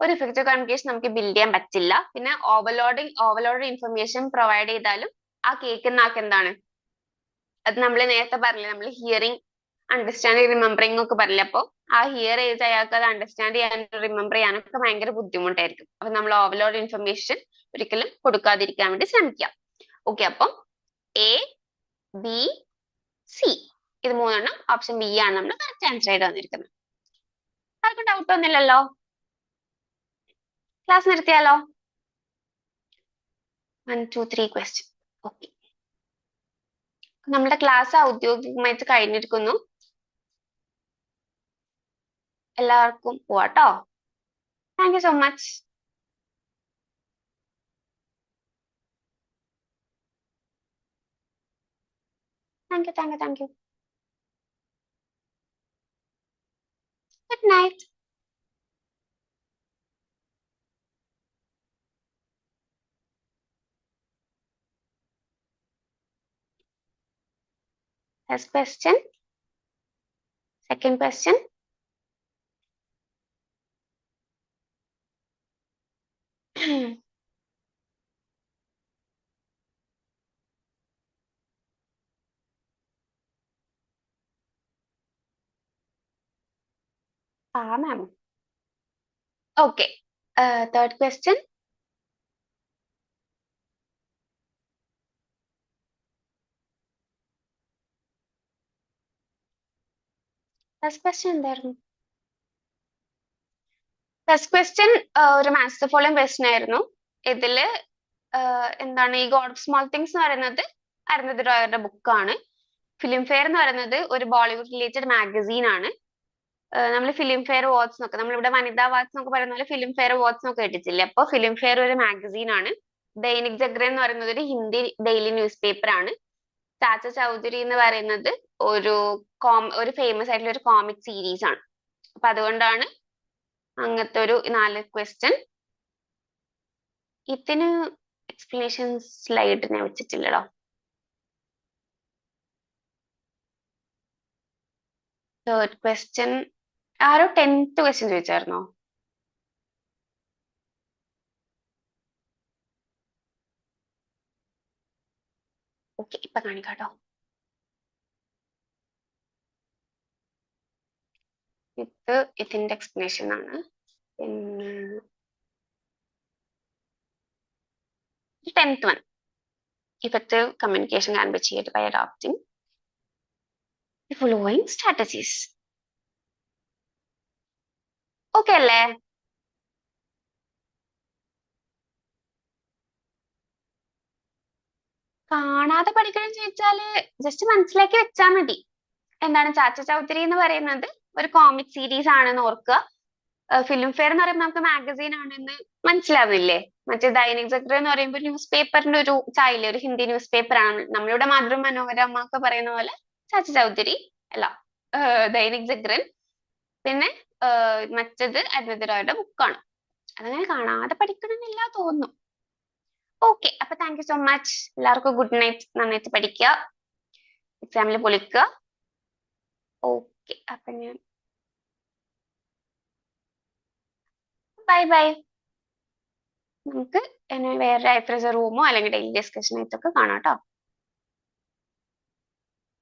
ഒരു ഇഫക്റ്റീവ് കമ്മ്യൂണിക്കേഷൻ നമുക്ക് ബിൽഡ് ചെയ്യാൻ പറ്റില്ല. പിന്നെ ഓവർലോഡ് ഇൻഫർമേഷൻ പ്രൊവൈഡ് ചെയ്താലും ആ കേൾക്കുന്ന ആൾക്ക് എന്താണ്, അത് നമ്മൾ നേരത്തെ പറഞ്ഞില്ലേ, നമ്മൾ ഹിയറിംഗ് അണ്ടർസ്റ്റാൻഡിങ് റിമെമ്പറിംഗ് ഒക്കെ പറഞ്ഞില്ല. അപ്പൊ ആ ഹിയർ ചെയ്ത് അയാൾക്ക് അത് അണ്ടർസ്റ്റാൻഡ് ചെയ്യാനും റിമെമ്പർ ചെയ്യാനൊക്കെ ഭയങ്കര ബുദ്ധിമുട്ടായിരിക്കും. അപ്പൊ നമ്മൾ ഓവർലോഡ് ഇൻഫർമേഷൻ ഒരിക്കലും കൊടുക്കാതിരിക്കാൻ വേണ്ടി ശ്രമിക്കാം. ഓക്കെ, അപ്പം ABC ഇത് 3 എണ്ണം ഓപ്ഷൻ ബി ആണ് നമ്മുടെ കറക്റ്റ് ആൻസർ ആയിട്ട് വന്നിരിക്കുന്നത്. ആർക്കും ഡൗട്ട് ഒന്നുമില്ലല്ലോ? ക്ലാസ് നിർത്തിയാലോ? 1, 2, 3 ക്വസ്റ്റ്യൻ. ഓക്കെ, നമ്മുടെ ക്ലാസ് ഔദ്യോഗികമായിട്ട് കഴിഞ്ഞിരിക്കുന്നു. എല്ലാവർക്കും പോവാട്ടോ. Thank you so much. Thank you, thank you, thank you. Good night. First question. Second question. ma'am. Okay. Third question. First question എന്തായിരുന്നു? ഫസ്റ്റ് ക്വസ്റ്റ്യൻ ഒരു മാത്സ് ദ ഫോളോയിങ് ക്വസ്റ്റ്യൻ ആയിരുന്നു. ഇതില് എന്താണ് ഈ ഗോഡ് ഓഫ് സ്മോൾ തിങ്സ് എന്ന് പറയുന്നത് അരുന്ധതി റോയറുടെ ബുക്കാണ്. Film fair എന്ന് പറയുന്നത് ഒരു ബോളിവുഡ് റിലേറ്റഡ് മാഗസീൻ ആണ്. നമ്മൾ ഫിലിം ഫെയർ അവാർഡ്സ് നോക്കാം, നമ്മളിവിടെ വനിതാ അവാർഡ്സ് എന്നൊക്കെ പറയുന്ന പോലെ ഫിലിം ഫെയർ അവാർഡ്സ് ഒക്കെ കേട്ടിട്ടില്ലേ? അപ്പോൾ ഫിലിം ഫെയർ ഒരു മാഗസീൻ ആണ്. ദൈനിക് ജഗ്രൻ എന്ന് പറയുന്നത് ഒരു ഹിന്ദി ഡെയിലി ന്യൂസ് പേപ്പർ ആണ്. ചാച്ച ചൗധരി എന്ന് പറയുന്നത് ഒരു ഒരു ഫേമസ് ആയിട്ടുള്ള ഒരു കോമിക് സീരീസ് ആണ്. അപ്പൊ അതുകൊണ്ടാണ് അങ്ങനത്തെ ഒരു 4 ക്വസ്റ്റ്യൻ. ഇതിന് എക്സ്പ്ലനേഷൻ സ്ലൈഡ് ഞാൻ വെച്ചിട്ടില്ലല്ലോ. തേർഡ് ക്വസ്റ്റ്യൻ ആരോ 10th ക്വസ്റ്റ്യൻ ചോദിച്ചായിരുന്നോ? ഓക്കെ, ഇപ്പൊ കാണിക്കാട്ടോ. ഇതിന്റെ എക്സ്പ്ലനേഷൻ ആണ്. പിന്നെ 10th one. Effective communication can be achieved by adopting the following strategies. Okay അല്ലേ? കാണാതെ പഠിക്കണം ചോദിച്ചാല് ജസ്റ്റ് മനസ്സിലാക്കി വെച്ചാൽ മതി. എന്താണ് ചാച്ച ചൗധരി എന്ന് പറയുന്നത് ഒരു കോമിക് സീരീസ് ആണെന്ന് ഓർക്കുക. ഫിലിം ഫെയർ എന്ന് പറയുമ്പോൾ നമുക്ക് മാഗസീൻ ആണെന്ന് മനസ്സിലാവില്ലേ? മറ്റേ ദൈനിക് ജഗ്ര എന്ന് പറയുമ്പോൾ ന്യൂസ് പേപ്പറിന്റെ ഒരു ചായയില്ലേ, ഒരു ഹിന്ദി ന്യൂസ് പേപ്പർ ആണ്. നമ്മളിവിടെ മാതൃ മനോരമ ഒക്കെ പറയുന്ന പോലെ ചാച്ച ചൗധരി അല്ല, ദൈനിക് ജഗ്രൻ. പിന്നെ മറ്റത് അരുന്ധതി റോയുടെ ബുക്കാണ്. അതങ്ങനെ കാണാതെ പഠിക്കണമെന്നില്ല തോന്നുന്നു. ഓക്കെ, അപ്പൊ താങ്ക് യു സോ മച്ച്. എല്ലാവർക്കും ഗുഡ് നൈറ്റ്. നന്നായിട്ട് പഠിക്കുക, എക്സാമിൽ പൊളിക്കുക. ഓക്കെ, അപ്പൊ ഞാൻ ബൈ ബൈ. നമുക്ക് വേറെ റൂമോ അല്ലെങ്കിൽ ഡെയിലി ഡിസ്കഷൻ ആയിട്ടൊക്കെ കാണാം കേട്ടോ.